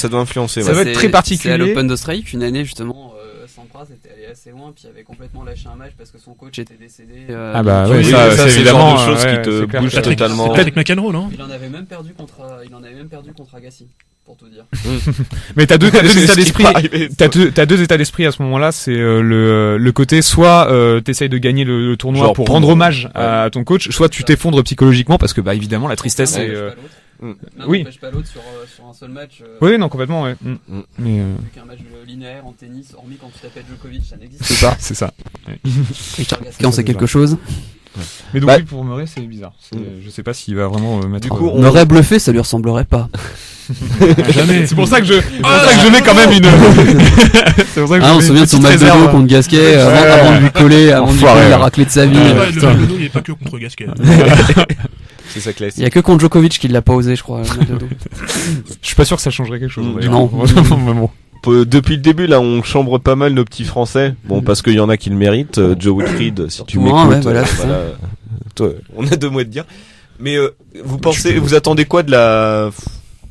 doit influencer. Ça va être très particulier. C'est à l'Open d'Australie qu'une année justement, Sampras était allé assez loin, puis avait complètement lâché un match parce que son coach était décédé. Ah bah oui, ça c'est évidemment des choses qui te bougent totalement. C'est Patrick McEnroe, non? Il en avait même perdu contre Agassi. Pour tout dire. Mais t'as deux états d'esprit. T'as deux états d'esprit à ce moment-là. C'est le côté soit t'essayes de gagner le tournoi pour rendre hommage à ton coach, soit tu t'effondres psychologiquement parce que bah évidemment la tristesse est. Oui. N'empêche pas l'autre sur un seul match. Oui, non, complètement, ouais. Mais qu'un match linéaire en tennis, hormis quand tu t'appelles Djokovic, ça n'existe pas. C'est ça. Richard Gasquet, on sait quelque chose. Mais donc oui, pour Murray, c'est bizarre. Je sais pas s'il va vraiment mettre. Du coup, Murray bluffé, ça lui ressemblerait pas. Jamais. C'est pour ça que je mets quand même une. C'est pour ça que on se souvient de son match de dos contre Gasquet avant de lui coller, avant de lui coller la raclée de sa vie. Le match de dos, il est pas que contre Gasquet. C'est ça classique. Il y a que contre Djokovic qui l'a pas osé, je crois. Je suis pas sûr que ça changerait quelque chose. Non. Depuis le début, là, on chambre pas mal nos petits Français. Bon, parce qu'il y en a qui le méritent. Joe Wilfried, si tu m'écoutes, toi, on a 2 mots à te dire. Mais vous attendez quoi de la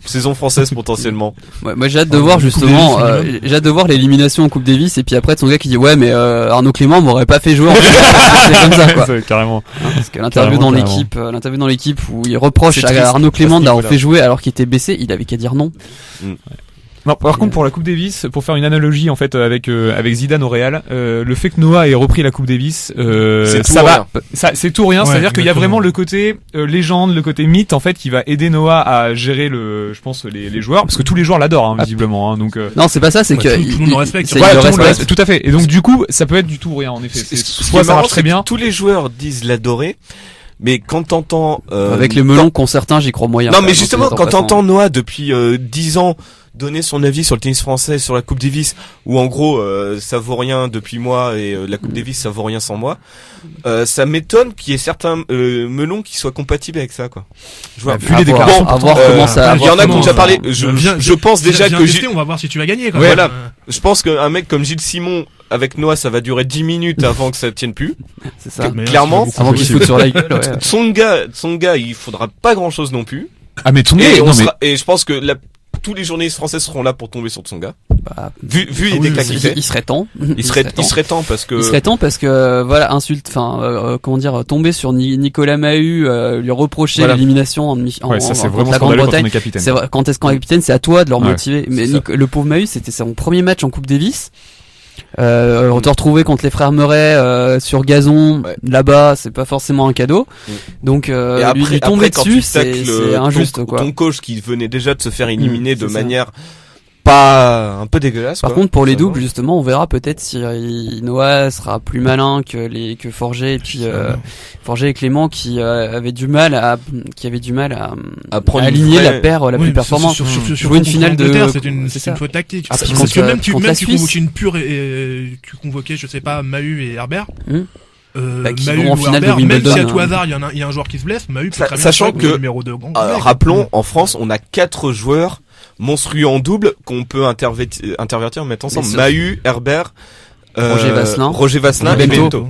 saison française potentiellement? Moi j'ai hâte de voir justement, j'ai hâte de voir l'élimination en Coupe Davis et puis après ton gars qui dit ouais mais Arnaud Clément m'aurait pas fait jouer. C'est comme ça quoi. Carrément. Parce que l'interview dans l'équipe où il reproche à Arnaud Clément d'avoir fait jouer alors qu'il était blessé, il avait qu'à dire non. Non, par contre, pour la Coupe Davis, pour faire une analogie en fait avec Zidane au Real, le fait que Noah ait repris la Coupe Davis, c'est tout rien. C'est-à-dire qu'il y a vraiment le côté légende, le côté mythe en fait, qui va aider Noah à gérer je pense les joueurs, parce que tous les joueurs l'adorent visiblement. Hein, donc non, c'est pas ça, c'est que tout le monde le respecte. Tout à fait. Et donc du coup, ça peut être du tout ou rien en effet. Soit ça marche très bien. Tous les joueurs disent l'adorer. Mais quand t'entends avec les melons qu'ont certains, j'y crois moyen. Non, mais justement, quand t'entends Noah depuis 10 ans donner son avis sur le tennis français, sur la Coupe Davis, où en gros ça vaut rien depuis moi et la Coupe Davis ça vaut rien sans moi, ça m'étonne qu'il y ait certains melons qui soient compatibles avec ça, quoi. Je vois vu les déclarations. Il y en a qui ont déjà parlé. Je pense déjà que on va voir si tu vas gagner. Quoi. Voilà. Je pense qu'un mec comme Gilles Simon avec Noah, ça va durer 10 minutes avant que ça tienne plus. C'est ça. Clairement. Avant qu'il se foute sur la gueule. Tsonga, il faudra pas grand chose non plus. Ah, mais Tsonga, et je pense que tous les journalistes français seront là pour tomber sur Tsonga. Vu les déclats qu'il fait. Il serait temps. Il serait temps parce que voilà, tomber sur Nicolas Mahut, lui reprocher l'élimination en ça c'est vraiment la Grande-Bretagne. C'est vrai, quand est-ce qu'on est capitaine, c'est à toi de leur motiver. Mais le pauvre Mahut, c'était son premier match en Coupe Davis. On te retrouver contre les frères Murray sur gazon là-bas, c'est pas forcément un cadeau. Donc lui tomber dessus, c'est injuste quoi. Ton coach qui venait déjà de se faire éliminer de manière pas un peu dégueulasse. Par contre, pour les doubles, justement, on verra peut-être si Noah sera plus malin que Forger et puis Forger et Clément qui avaient du mal à aligner la paire la plus performante. Jouer une finale de c'est une faute tactique. Parce que même tu convoquais une pure et tu convoquais, je sais pas, Mahut et Herbert. Qui vont en finale de Wimbledon. Même si à tout hasard il y a un joueur qui se blesse, Mahut peut très bien sachant que numéro 2 rappelons, en France, on a 4 joueurs monstrueux en double qu'on peut intervertir, mettre ensemble. Mahut, Herbert, Roger Vasselin et Bento.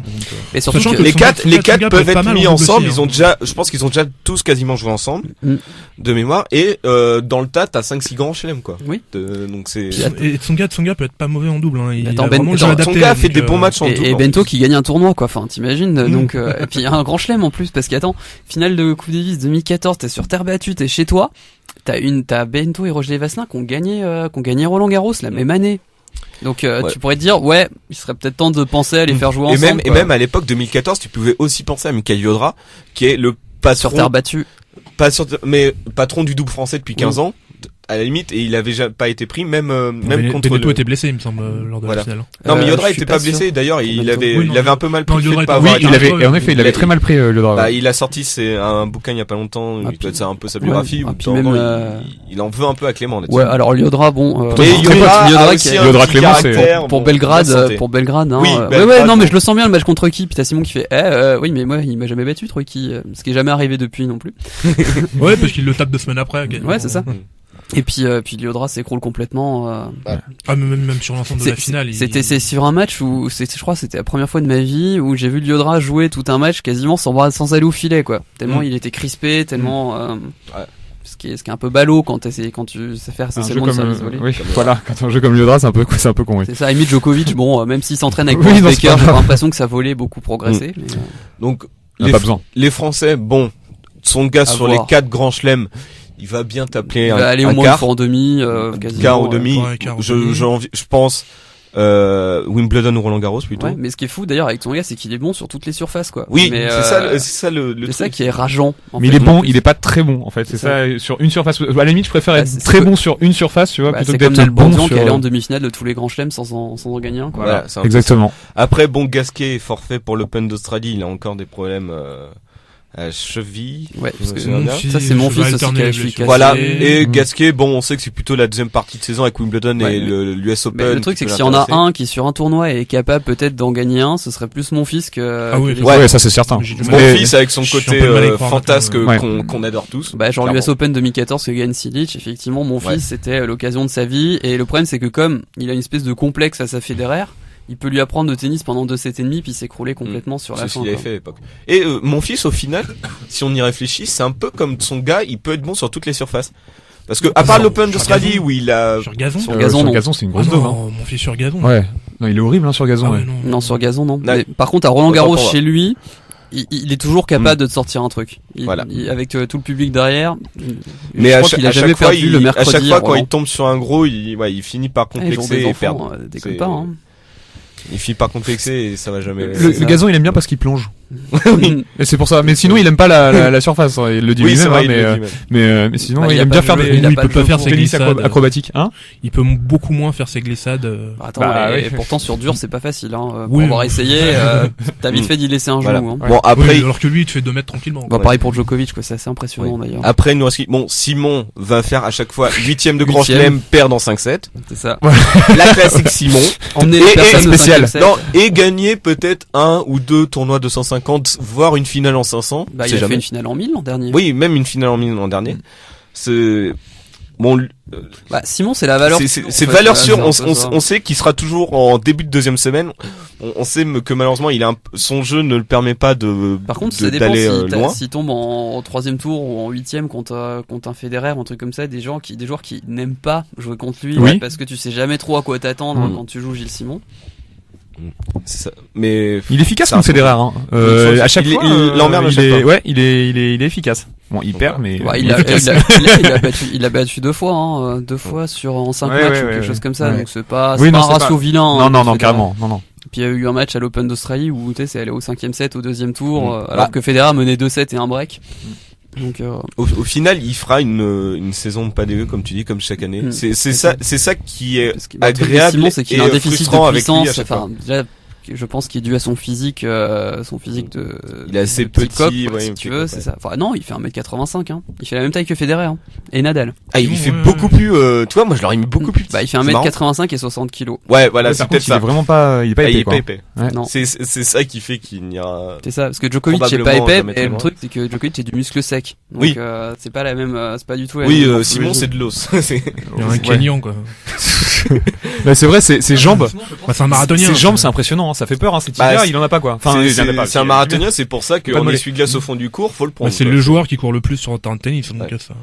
Et surtout que les quatre peuvent être mis ensemble. Ils ont déjà, je pense qu'ils ont déjà tous quasiment joué ensemble, de mémoire. Et dans le tas, t'as 5-6 grands chelem, quoi. Oui. Donc c'est. Et Tsonga peut être pas mauvais en double. Tsonga a fait des bons matchs en double. Et Bento qui gagne un tournoi, quoi. Enfin, t'imagines. Donc et puis un grand chelem en plus, parce qu'attends, finale de Coupe Davis 2014, t'es sur terre battue, t'es chez toi. T'as Bento et Roger Vasselin qui ont gagné Roland Garros la même année. Donc tu pourrais te dire il serait peut-être temps de penser à les faire jouer ensemble. Et même à l'époque 2014, tu pouvais aussi penser à Mikael Yodra, qui est le patron sur terre battue. Mais patron du double français depuis 15 ans. À la limite, et il avait déjà pas été pris, même contre. Benedetto était blessé, il me semble, lors de la finale. Non, mais Yodra était pas blessé. D'ailleurs, il avait un peu mal pris. Il avait très mal pris le drap. Bah, il a sorti un bouquin il y a pas longtemps. C'est un peu sa biographie. Il en veut un peu à Clément. Ouais, alors Yodra, bon. Yodra Clément, c'est pour Belgrade, hein. Ouais, non, mais je le sens bien le match contre qui. Puis t'as Simon qui fait, oui, mais moi, il m'a jamais battu, Troiki, ce qui est jamais arrivé depuis non plus. Ouais, parce qu'il le tape 2 semaines après. Ouais, c'est ça. Et puis Lyodra s'écroule complètement. Même sur l'ensemble de la finale. C'est sur un match où je crois c'était la première fois de ma vie où j'ai vu Lyodra jouer tout un match quasiment sans aller au filet, quoi. Tellement il était crispé, tellement. Ce qui est un peu ballot quand tu sais faire essentiellement du service volé. Oui, voilà. Quand on joue comme Lyodra, c'est un peu con. Oui. C'est ça. Emi Djokovic, bon, même s'il s'entraîne avec Boris Becker, j'ai l'impression que ça volait beaucoup progressé. Mais donc les Français, bon, Tsonga sur les 4 grands chelems. Il va bien t'appeler un aller au moins une fois en demi, quart ou demi. Je pense Wimbledon ou Roland Garros plutôt. Ouais, mais ce qui est fou d'ailleurs avec Tsonga, c'est qu'il est bon sur toutes les surfaces, quoi. Oui, mais c'est ça le c'est ça qui est rageant. Mais il est bon, il est pas très bon en fait. C'est ça sur une surface. À la limite, je préfère être très bon sur une surface, tu vois, plutôt que d'être bon sur. Qui allait en demi-finale de tous les grands chelems sans en gagner un, quoi. Voilà, exactement. Après, bon, Gasquet est forfait pour l'Open d'Australie. Il a encore des problèmes. Cheville. Ouais, parce que ça c'est mon fils aussi qui a cassé. Voilà. Et Gasquet, bon, on sait que c'est plutôt la deuxième partie de saison avec Wimbledon et l'US Open. Mais le truc c'est que s'il y en a un qui sur un tournoi est capable peut-être d'en gagner un, ce serait plus mon fils que. Ah oui, ouais, ça c'est certain. Mon fils avec son côté fantasque qu'on adore tous. Bah genre l'US Open 2014 que gagne Silic, effectivement mon fils c'était l'occasion de sa vie et le problème c'est que comme il a une espèce de complexe à sa Federer, il peut lui apprendre le tennis pendant 2 sets et demi puis s'écrouler complètement sur la fin. C'est ce qu'il avait fait à l'époque. Et mon fils au final, si on y réfléchit, c'est un peu comme son gars, il peut être bon sur toutes les surfaces. Parce que à part l'Open d'Australie où il a sur gazon, sur gazon c'est une grosse dose. Mon fils sur gazon. Ouais. Non, il est horrible sur gazon. Non, sur gazon non. Mais, par contre à Roland Garros chez lui, il est toujours capable de te sortir un truc. Avec tout le public derrière. Mais je crois qu'il a jamais perdu le mercredi. À chaque fois quand il tombe sur un gros, il finit par complexer et perdre. Des copains. Il finit par complexer et ça va jamais. Le gazon il aime bien parce qu'il plonge. Oui. Et c'est pour ça. Mais sinon il aime pas la surface. Il le dit lui-même. Mais sinon il aime bien faire. Il peut pas faire ses glissades acrobatiques. Hein. Il peut beaucoup moins faire ses glissades. Attends, pourtant sur dur c'est pas facile. Pour avoir essayé, t'as vite fait d'y laisser un genou. Bon après. Alors que lui il te fait 2 mètres tranquillement. Pareil pour Djokovic, c'est assez impressionnant d'ailleurs. Après nous bon Simon va faire à chaque fois 8ème de Grand Chelem, perdre en 5-7. C'est ça. La classique Simon. Et spécial. Non, et gagner peut-être 1 ou 2 tournois de 150, voire une finale en 500. Bah, il a fait une finale en 1000 l'an dernier. Oui, même une finale en 1000 l'an dernier. C'est bon. Simon, c'est la valeur. C'est valeur sûre. On sait qu'il sera toujours en début de deuxième semaine. On sait que malheureusement, son jeu ne le permet pas de. Par contre, ça dépend loin. S'il tombe en 3e tour ou en 8e contre un Federer, un truc comme ça, des joueurs qui n'aiment pas jouer contre lui parce que tu sais jamais trop à quoi t'attendre quand tu joues Gilles Simon. C'est ça. Mais il est efficace contre Federer. À chaque fois, il l'emmerde à chaque fois. Ouais, il est efficace. Bon, il perd, mais il a battu 2 fois, 2 fois en 5 matchs ou quelque chose comme ça. Donc c'est pas un ratio vilain. Non, carrément, non. Puis il y a eu un match à l'Open d'Australie où c'est allé au 5e set au 2e tour, alors que Federer menait 2-7 et un break. Donc au final, il fera une saison pas dégueu comme tu dis, comme chaque année. C'est ça qui est agréable. Simon, c'est qu'il a un déficit frustrant de avec lui puissance. à chaque fois. Enfin, déjà, je pense qu'il est dû à son physique de. Il est assez de petit petit, coq, ouais, si tu veux, c'est ça. Enfin non, il fait 1m85. Hein. Il fait la même taille que Federer et Nadal. Ah, il fait beaucoup plus. Tu vois, moi, je l'aurais mis beaucoup plus petit. Bah, il fait 1m85 et 60 kilos. Ouais, voilà, Ouais, c'est par peut-être contre, il est ça. vraiment pas, il est pas épais, Il est quoi. pas épais. Ouais. Non. C'est ça qui fait qu'il n'y a. C'est ça, parce que Djokovic est pas Probablement épais, jamais et très le loin. truc c'est que Djokovic est du muscle sec. Donc Oui. c'est pas la même, c'est pas du tout la Oui, même morphologie. Simon, c'est de l'os. Il y a un Kenyan, quoi. Bah, c'est vrai, ses jambes, Bah, c'est un marathonien. ses jambes, c'est impressionnant, hein, ça fait peur, hein, ces tibias, Bah, il en a pas, quoi. Enfin, il en a pas. c'est un marathonien, c'est pour ça Pas de qu'en mollet. essuie-glace au fond du cours, faut le Bah, prendre. c'est quoi. le joueur qui court le plus sur un terrain de tennis, donc Ouais. ça.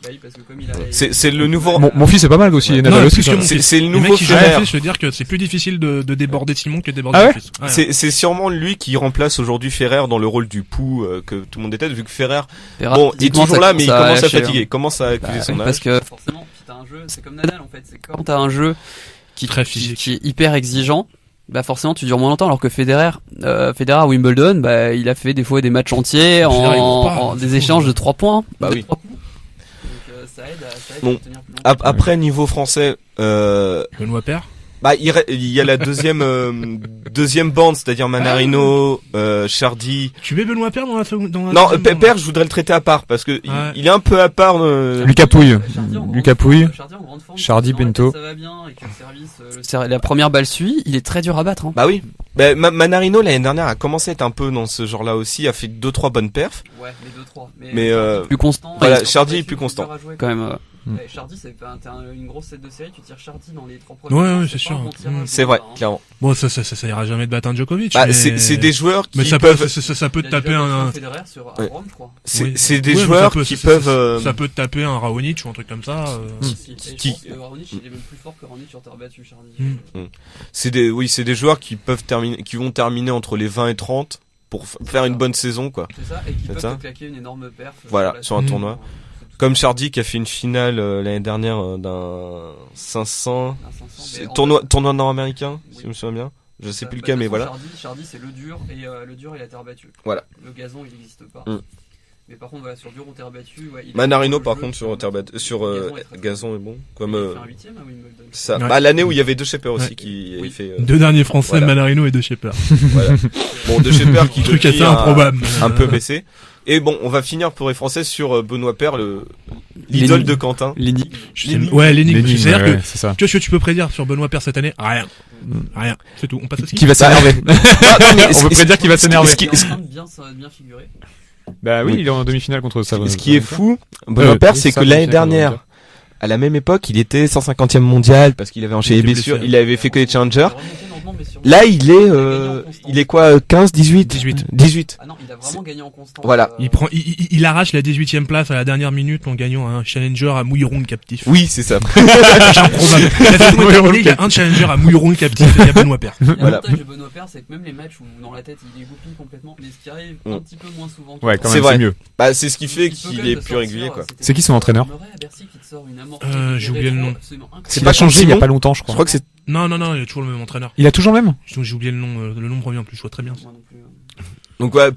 Bah oui, parce que comme il a. C'est le nouveau. Mon fils est pas mal aussi, et Nadal Non, aussi. plus que quoi. mon fils. C'est le Le nouveau mec qui joue à Federer. je veux dire que c'est plus difficile de déborder Simon que de déborder Ah mon ouais fils. Ouais. C'est sûrement lui qui remplace aujourd'hui Federer dans le rôle du pou que tout le monde déteste, vu que Federer, Ferrat, bon, il est physiquement, toujours ça là, mais il commence à lâcher, fatiguer, hein. il commence à accuser Bah, son âge. parce que forcément, si t'as un jeu, c'est comme Nadal en fait. C'est quand t'as un jeu Très physique. qui est hyper exigeant, bah forcément tu dures moins longtemps. Alors que Federer à Wimbledon, bah il a fait des fois des matchs entiers Federer, il court pas, en c'est des fou. échanges de 3 points. Bah de oui. 3 coups. Donc ça aide Bon. à tenir plus longtemps. Après, niveau français, Benoît Paire. bah, il y a la deuxième bande, c'est-à-dire Manarino, Chardy. Tu mets Benoît Paire dans la seconde, dans la Non, deuxième bande Pépère, je voudrais le traiter à part, parce que Ouais. il est un peu à part, Lucas Pouille. Chardy en grande Lucas forme, Pouille. Chardy en grande forme, Chardy, dans la tête, Bento. Ça va bien et que le service, la première balle suit, il est très dur à battre. Hein. Bah oui. Bah, Manarino, l'année dernière, a commencé à être un peu dans ce genre-là aussi, a fait 2-3 bonnes perfs. Ouais, mais 2-3. Mais, plus constant. voilà, et Chardy sur- est plus constant. dur à jouer, quand même. Mm. Ouais, Chardy, c'est t'as une grosse set de série, tu tires Chardy dans les 3 Ouais, premiers. ouais, tours, c'est sûr. pas un bon tirage, C'est donc, vrai, hein. clairement. Bon, ça ira jamais de battre un Djokovic. Bah, mais... c'est des joueurs qui Mais ça peuvent, peut, ça peut Il te a taper déjà battu un. Federer sur à Ouais. Rome, je crois. Oui. c'est des Ouais, mais joueurs ça peut- qui ça- peuvent, Ça peut te taper un Raonic ou un truc comme ça. Et Qui- je pense que Raonic, il est même plus fort que Raonic sur terre battue, Chardy. Mm. c'est des joueurs qui peuvent terminer, qui vont terminer entre les 20 et 30 pour faire une bonne saison, quoi. C'est ça, et qui C'est peuvent ça. te claquer une énorme perf. Voilà, sur un Mm. tournoi. Comme Chardy qui a fait une finale l'année dernière d'un 500 tournoi nord-américain, si je me souviens bien. Je sais plus lequel, mais voilà. Chardy, c'est le dur et la terre battue. Voilà. Le gazon, il n'existe pas. Mm. Mais par contre, voilà, sur dur ou terre battue, ouais, il Manarino, est par jeu, contre, sur Gazon est très gazon est bon. Comme Il a fait un 8ème à Wimbledon. ça. Ouais. Bah, l'année où il y avait De Schepper aussi Ouais. qui Oui. avait fait. Deux derniers Français, voilà. Manarino et De Schepper. Voilà. Bon, De Schepper qui Truc depuis assez improbable. un peu baissé. Et bon, on va finir pour les Français sur Benoît Paire, l'idole L'énigme. de Quentin. L'énigme. Ouais, l'énigme. L'énigme, C'est-à-dire ouais, que, c'est ça. qu'est-ce que tu peux prédire sur Benoît Paire cette année? Rien. Rien. C'est tout. On passe au ski. Qui va s'énerver. On veut prédire qu'il va s'énerver. Il est en train de bien figurer. Bah oui, Oui. il est en demi-finale contre ça. Ce qui est fou, Benoît Paire, c'est que ça, l'année demi-finale, dernière, à la même époque, il était 150e mondial parce qu'il avait enchaîné les Il était blessures, blessé. il avait fait que les challengers. Il a remonté lentement, mais sûrement. Là, il est quoi, 15, 18? 18. Ah non, il a vraiment gagné en constance. Voilà. Il arrache la 18e place à la dernière minute en gagnant un challenger à Mouilleron captif. Oui, c'est ça. Improbable. La saison est terminée, il y a un challenger à Mouilleron captif et il y a Benoît Paire. Voilà. L'avantage de Benoît Paire, c'est que même les matchs où dans la tête il dégoupille complètement, mais ce qui arrive un petit peu moins souvent. Ouais, quand C'est même, vrai. c'est mieux. Bah, c'est ce qui fait Il peut quand qu'il même est te plus sortir, régulier, quoi. c'était C'est qui son entraîneur Murray à Bercy qui te sort une amortie J'ai oublié le nom. absolument incroyable. C'est pas pas changé il y a Simon pas longtemps, je Je crois. crois que c'est, Non, il est toujours le même entraîneur. Il a toujours le même? J'ai oublié le nom me revient plus, je vois très bien. Moi non plus. donc ouais,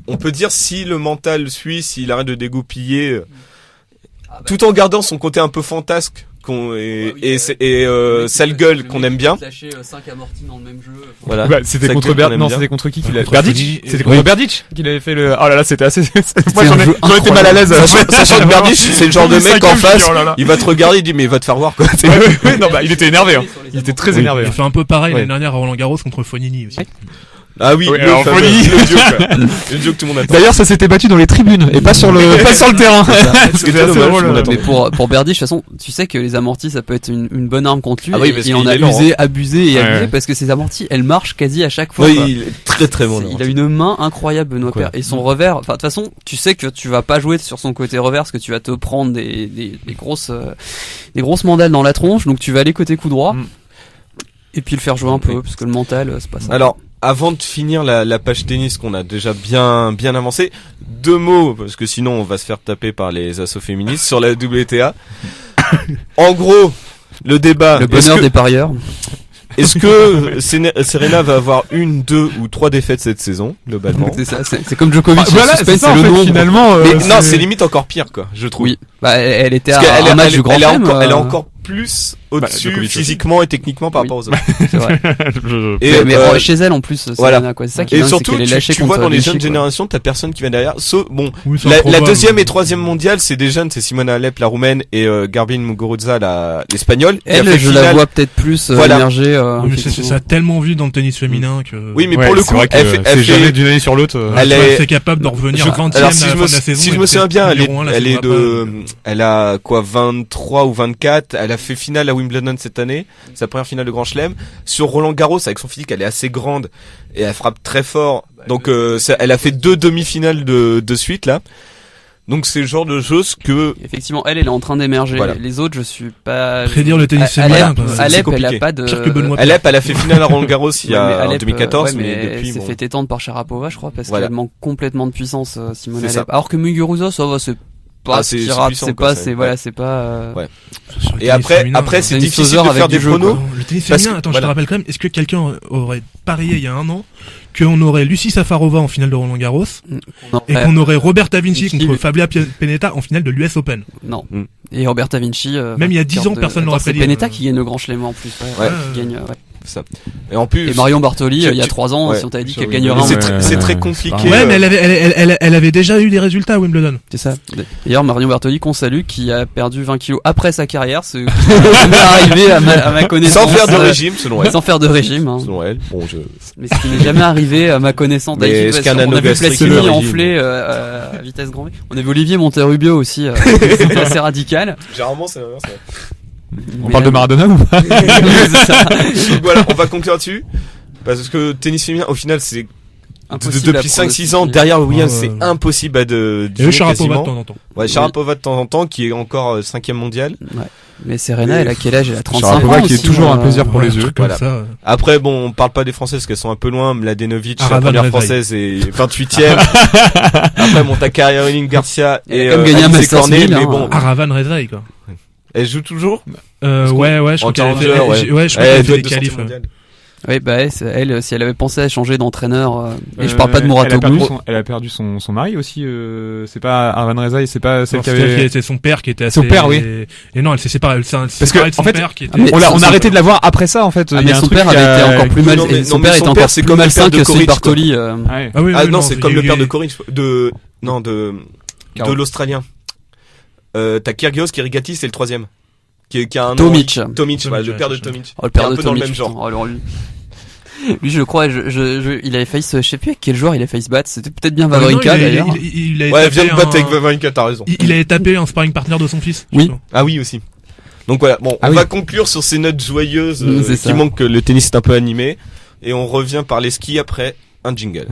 on peut dire si le mental suit, s'il arrête de dégoupiller, Ah, bah, tout en gardant son côté un peu fantasque, sale gueule qu'on aime bien. Lâcher 5 amortis dans le même jeu. Voilà. Bah, c'était Ça contre gueule qu'on aime non, bien. c'était contre qui qu'il a Contre Berdic? Foni. C'était Oui. contre Berdic qu'il avait fait le, oh là là, c'était assez, moi j'en un ai, jeu j'en étais mal à l'aise. Sachant que Berdic, c'est le genre de mec en face, Oh là là. il va te regarder, il dit mais va te faire voir, quoi. C'est- Ouais, non, bah, il était énervé, hein. Il était très Oui. énervé. Il hein. fait un peu pareil Ouais. l'année dernière à Roland Garros contre Fognini aussi. Ah oui, Oui, le alors, fameux- Folie. le dieu, quoi. Le dieu que tout le monde attend. D'ailleurs, ça s'était battu dans les tribunes et pas sur le terrain. C'était dommage, on attend. Mais pour Berdic, de toute façon, tu sais que les amortis, ça peut être une bonne arme contre lui. Ah oui, et parce il en qu'il a est lent, abusé Ouais. parce que ces amortis, elles marchent quasi à chaque fois. Oui, quoi. il est très très bon. Il a une main incroyable, Benoît Paire. Incroyable. Et son revers, enfin, de toute façon, tu sais que tu vas pas jouer sur son côté revers parce que tu vas te prendre des grosses mandales dans la tronche, donc tu vas aller côté coup droit. Mm. Et puis le faire jouer un peu, Oui. parce que le mental, c'est pas ça. Alors, avant de finir la page tennis qu'on a déjà bien avancé, 2 mots, parce que sinon on va se faire taper par les assos féministes sur la WTA. En gros, le débat. Le bonheur des parieurs. Est-ce que Serena va avoir 1, 2 ou 3 défaites cette saison, globalement? C'est ça, c'est comme Djokovic. Voilà, c'est ça, en fait, finalement. Mais non, c'est limite encore pire, quoi, je trouve. Oui. Bah, elle était parce à un match du Grand Chelem. Elle est encore plus au-dessus physiquement et techniquement par rapport aux autres. C'est vrai. Mais chez elle en plus, Serena, quoi. C'est ça qui est et dingue, surtout, c'est qu'elle est lâchée tu vois dans les jeunes générations, t'as personne qui vient derrière. La deuxième et troisième mondiale, c'est des jeunes, c'est Simona Halep, la roumaine, et Garbine Muguruza, l'espagnole. Elle, je la vois peut-être plus émerger. Mais ça a tellement vu dans le tennis féminin que. Oui, mais pour le coup, elle jamais d'une année sur l'autre. Elle est capable d'en revenir 20e à la fin de la saison. Si je me souviens bien, elle a quoi, 23 ou 24. Elle a fait finale à Wimbledon cette année, sa première finale de Grand Chelem. Sur Roland Garros, avec son physique, elle est assez grande et elle frappe très fort. Donc elle a fait 2 demi-finales de suite là. Donc c'est le genre de choses que effectivement elle est en train d'émerger. Voilà. Les autres, je suis pas prédire le tennis féminin. Alep, elle a pas de Alep, elle a fait finale à Roland Garros en 2014 mais depuis elle s'est fait étendre par Sharapova, je crois, parce voilà. qu'elle manque complètement de puissance, Simone Alep. Alors que Muguruza, ça va, c'est pas c'est pas ouais. Et après c'est difficile de faire des pronos. Le tennis féminin, attends, je te rappelle quand même, est-ce que quelqu'un aurait parié il y a un an qu'on aurait Lucie Safarova en finale de Roland Garros et qu'on aurait Roberta Vinci contre Fabia Pennetta en finale de l'US Open? Non. Et Roberta Vinci même il y a 10 ans personne n'aurait prédit. C'est Pennetta qui gagne le Grand Chelem en plus. Qui gagne ça. Et en plus, Marion Bartoli, il y a 3 ans, si on t'avait dit qu'elle gagnerait c'est très compliqué. Ouais, mais elle avait déjà eu des résultats à Wimbledon. C'est ça. D'ailleurs, Marion Bartoli, qu'on salue, qui a perdu 20 kilos après sa carrière, ce qui n'est jamais arrivé à ma connaissance. Sans faire de régime, selon elle. Sans faire de régime, hein. Selon elle. Bon, mais ce qui n'est jamais arrivé à ma connaissance. On a vu Platini enfler, à vitesse grand V. On a vu Olivier Monterrubio aussi, c'était assez radical. Généralement, c'est l'inverse, On parle de Maradona ou pas? Donc voilà, on va conclure là-dessus. Parce que tennis féminin, au final, c'est depuis 5-6 ans, derrière Williams, c'est impossible à de Sharapova de temps en temps. Ouais, Sharapova de temps en temps, qui est encore 5e mondial. Ouais. Mais Serena, elle a quel âge? Elle a 35 Sharapova ans. Qui est toujours un plaisir pour les yeux. Voilà. Après, bon, on parle pas des Françaises parce qu'elles sont un peu loin. Mladenovic, la première française, est 28e. Après, bon, t'as Caroline Garcia et Alice Cornet, mais bon. Aravan Rezaï, quoi. Elle joue toujours? Ouais, je crois qu'elle fait des qualifs. Oui, bah, elle, si elle avait pensé à changer d'entraîneur, et je parle pas de Muratoglu. Elle a perdu son mari aussi, c'est pas Arvan Rezaï, c'est pas celle qui avait... C'est son père qui était assez... Son père, oui. Et non, elle s'est séparée, parce que, son père qui était... On a arrêté de la voir après ça, en fait. Mais son père avait été encore plus mal, son père était encore plus malsain que celui de Bartoli. Ah non, c'est comme le père de Corinne, de l'Australien. T'as Kyrgios, Kyrgiatis, c'est le 3e. Qui a un Tomic, le père de Tomic. Le père de Tomic, dans le même genre. Alors lui, je crois, il avait failli je sais plus avec quel joueur il avait failli se battre. C'était peut-être bien Wawrinka d'ailleurs. Ouais, viens de battre avec Wawrinka, t'as raison. Il avait tapé un sparring partner de son fils. Oui. Ah oui aussi. Donc voilà, bon, on va conclure sur ces notes joyeuses qui montrent que le tennis est un peu animé, et on revient par les skis après un jingle.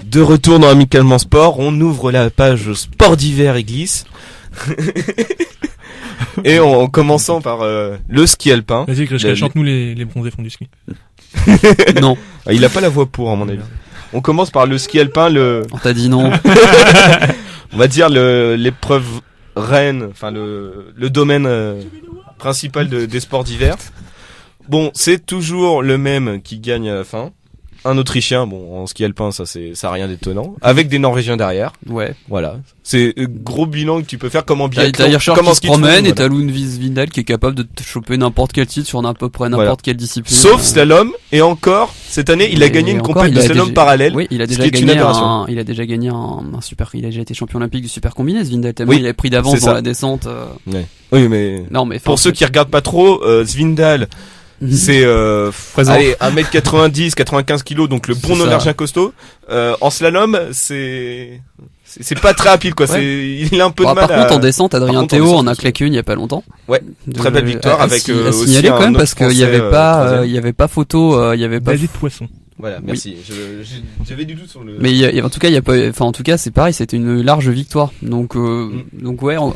De retour dans Amicalement Sport, on ouvre la page sport d'hiver et glisse. Et en commençant par le ski alpin. Vas-y, Grishka, chante-nous les bronzés font du ski. Non. Il a pas la voix pour, à mon avis. On commence par le ski alpin, On t'a dit non. On va dire l'épreuve reine, enfin le domaine principal des sports d'hiver. Bon, c'est toujours le même qui gagne à la fin. Un Autrichien, bon, en ski alpin, ça a rien d'étonnant. Avec des Norvégiens derrière. Ouais. Voilà. C'est gros bilan que tu peux faire comme en biathlon. T'as Hirscher qui se promène et t'as Lundqvist Vindal qui est capable de te choper n'importe quel titre sur à peu près n'importe quelle discipline. Sauf slalom. Et encore, cette année, il a gagné une compétition de slalom parallèle. Oui, il a déjà gagné un super, il a déjà été champion olympique du super combiné, Svindal. Tellement il a pris d'avance dans la descente. Ouais. Oui, mais. Non, mais pour ceux qui regardent pas trop, Svindal, c'est 1m90, 95 kg, donc le bon norvégien costaud. En slalom, c'est pas très rapide, quoi. Il a un peu de mal. Par contre, en descente, Adrien Théo en a claqué une il y a pas longtemps. Ouais. Très belle victoire avec à signaler quand même parce qu'il y avait pas il y avait pas David Poisson. Voilà, merci. J'avais du doute sur le. Mais en tout cas, en tout cas, c'est pareil, c'était une large victoire. Donc ouais, en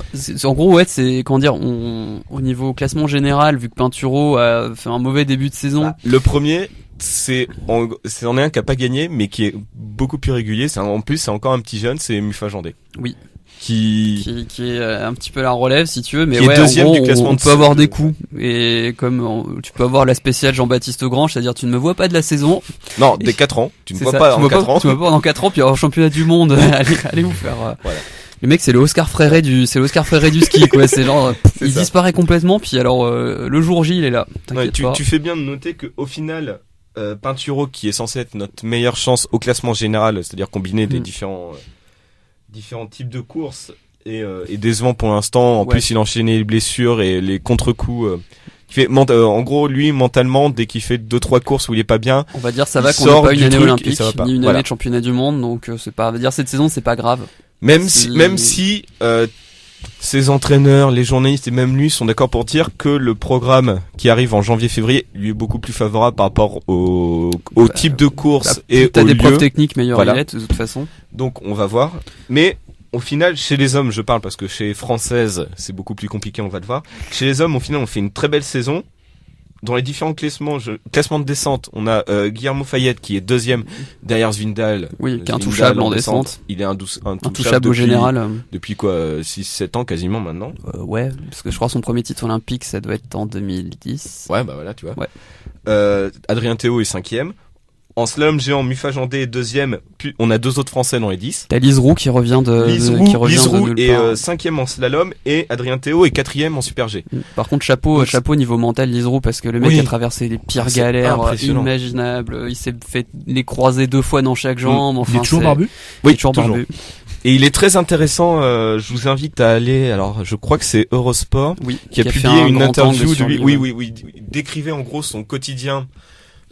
gros, ouais, c'est comment dire, au niveau classement général, vu que Pinturo a fait un mauvais début de saison. Le premier, c'en est un qui a pas gagné, mais qui est beaucoup plus régulier. En plus, c'est encore un petit jeune, c'est Mufa Jandé. Oui. Qui est un petit peu la relève si tu veux, mais qui est deuxième du classement. On peut avoir des coups, et comme tu peux avoir la spéciale Jean-Baptiste Grange, c'est-à-dire tu ne me vois pas de la saison. Non, des 4 ans. Tu ne vois pas en 4 ans. Tu me vois pas dans 4 ans, puis alors championnat du monde. allez vous faire. Voilà. Le mec, c'est l'Oscar Freire du ski, quoi. C'est genre, il disparaît complètement, puis alors le jour J, il est là. Ouais, tu fais bien de noter que au final, Pinturo, qui est censé être notre meilleure chance au classement général, c'est-à-dire combiner les différents types de courses, et décevant pour l'instant. En plus, il enchaînait les blessures et les contre-coups. En gros, lui, mentalement, dès qu'il fait 2-3 courses où il est pas bien, on va dire ça va qu'on n'a pas une année olympique, ni une année de championnat du monde, donc c'est pas, on va dire cette saison, c'est pas grave. Même si ses entraîneurs, les journalistes et même lui sont d'accord pour dire que le programme qui arrive en janvier-février lui est beaucoup plus favorable par rapport au type de course et t'as au des lieu. preuves techniques meilleures de toute façon. Donc on va voir. Mais au final, chez les hommes, je parle parce que chez Française, c'est beaucoup plus compliqué, on va le voir. Chez les hommes, au final, on fait une très belle saison. Dans les différents classements de descente, on a Guillermo Fayette qui est deuxième derrière Svindal. Oui, qui est intouchable en descente. Il est intouchable au général. Depuis quoi, 6-7 ans quasiment maintenant. Ouais, parce que je crois son premier titre olympique, ça doit être en 2010. Ouais, bah voilà, tu vois. Ouais. Adrien Théo est cinquième. En slalom géant, Mufa Jandé est deuxième, puis on a 2 autres Français dans les 10. T'as Lise Roux qui revient de est cinquième en slalom et Adrien Théo est quatrième en super G. Par contre, chapeau niveau mental Lise Roux, parce que le mec a traversé les pires galères imaginables. Il s'est fait les croiser 2 fois dans chaque jambe. Enfin, il est toujours barbu? Oui, toujours barbu. Et il est très intéressant, je vous invite à aller, alors je crois que c'est Eurosport qui a publié une interview de lui. Oui, il décrivait en gros son quotidien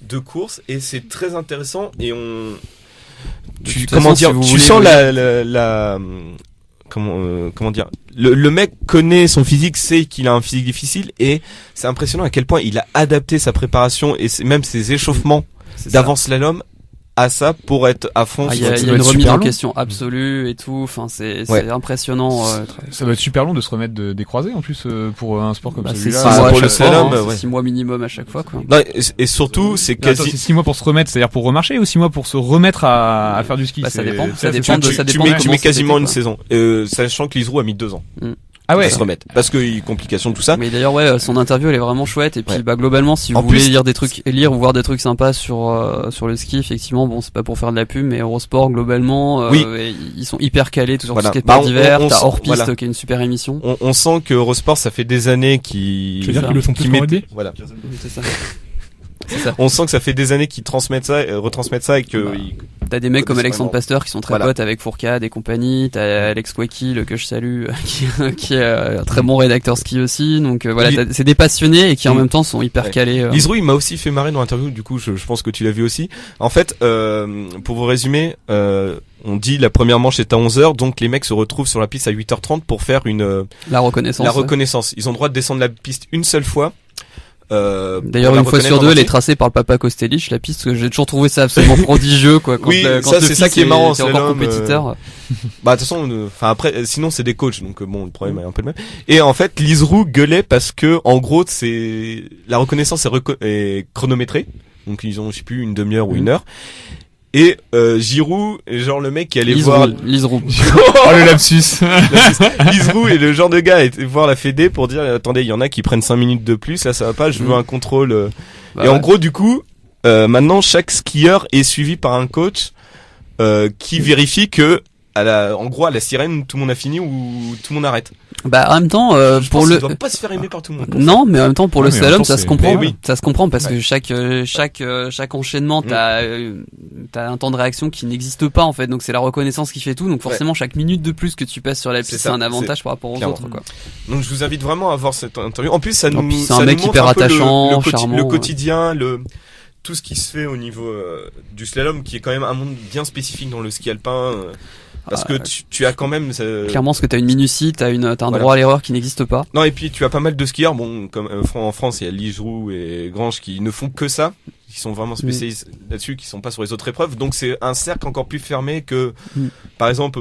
de course et c'est très intéressant et tu sens comment dire, le mec connaît son physique, sait qu'il a un physique difficile et c'est impressionnant à quel point il a adapté sa préparation et même ses échauffements d'avant slalom à ça pour être à fond. Il y a une remise en question absolue et tout. Enfin, c'est impressionnant. Ça doit être super long de se remettre des croisés en plus pour un sport comme celui-là. 6 mois pour le slalom, 6 mois minimum à chaque fois, quoi. Non, et surtout, c'est quasi. C'est 6 mois pour se remettre, c'est-à-dire pour remarcher, ou 6 mois pour se remettre à faire du ski. Ça dépend. Tu mets quasiment une saison, sachant que Lise Roux a mis 2 ans. Ah ouais. Se remettre parce que complications tout ça. Mais d'ailleurs son interview elle est vraiment chouette et puis globalement si vous voulez lire ou voir des trucs sympas sur le ski, effectivement bon c'est pas pour faire de la pub mais Eurosport globalement ils sont hyper calés tout sur ce qui est sport d'hiver. T'as Hors Piste qui est une super émission. On sent que Eurosport ça fait des années qu'ils le font plus pour aider. Voilà. C'est ça. On sent que ça fait des années qu'ils retransmettent ça et que t'as des mecs comme Alexandre Pasteur qui sont très potes avec Fourcade et compagnie. T'as Alex Kwaki que je salue qui est un très bon rédacteur ski aussi. Donc c'est des passionnés et qui en même temps sont hyper calés. Lise Roux il m'a aussi fait marrer dans l'interview. Du coup je pense que tu l'as vu aussi. En fait pour vous résumer, on dit la première manche est à 11h, donc les mecs se retrouvent sur la piste à 8h30 pour faire la reconnaissance. Ils ont le droit de descendre la piste une seule fois. D'ailleurs une fois sur 2 elle est tracée par le papa Kostelic la piste, que j'ai toujours trouvé ça absolument prodigieux quoi. Quand c'est ça qui est marrant, c'est encore compétiteur. Bah de toute façon après sinon c'est des coachs donc bon le problème est un peu le même. Et en fait Lise Roux gueulait parce que en gros c'est la reconnaissance est chronométrée, donc ils ont je sais plus une demi-heure ou une heure. Et Giroud est genre le mec qui allait voir Lise Roux. Oh le lapsus. Lise Roux est le genre de gars à aller voir la Fédé pour dire attendez, il y en a qui prennent 5 minutes de plus, là ça va pas, je veux un contrôle. Et en gros du coup, maintenant chaque skieur est suivi par un coach qui vérifie que en gros à la sirène tout le monde a fini ou tout le monde arrête. Bah en même temps pour le doit pas se faire aimer par tout le monde. Non, mais en même temps pour le slalom ça se comprend. Oui. Ça se comprend parce que chaque enchaînement t'as un temps de réaction qui n'existe pas en fait. Donc c'est la reconnaissance qui fait tout. Donc forcément chaque minute de plus que tu passes sur la piste c'est un avantage par rapport aux autres quoi. Donc je vous invite vraiment à voir cette interview. En plus c'est un mec hyper attachant, charmant, le quotidien, tout ce qui se fait au niveau du slalom qui est quand même un monde bien spécifique dans le ski alpin. Parce que tu as quand même clairement parce que t'as une minutie, t'as un droit à l'erreur qui n'existe pas. Non et puis tu as pas mal de skieurs, bon comme en France il y a Lise Roux et Grange qui ne font que ça. qui sont vraiment spécialisés là-dessus, qui sont pas sur les autres épreuves. Donc c'est un cercle encore plus fermé que, par exemple,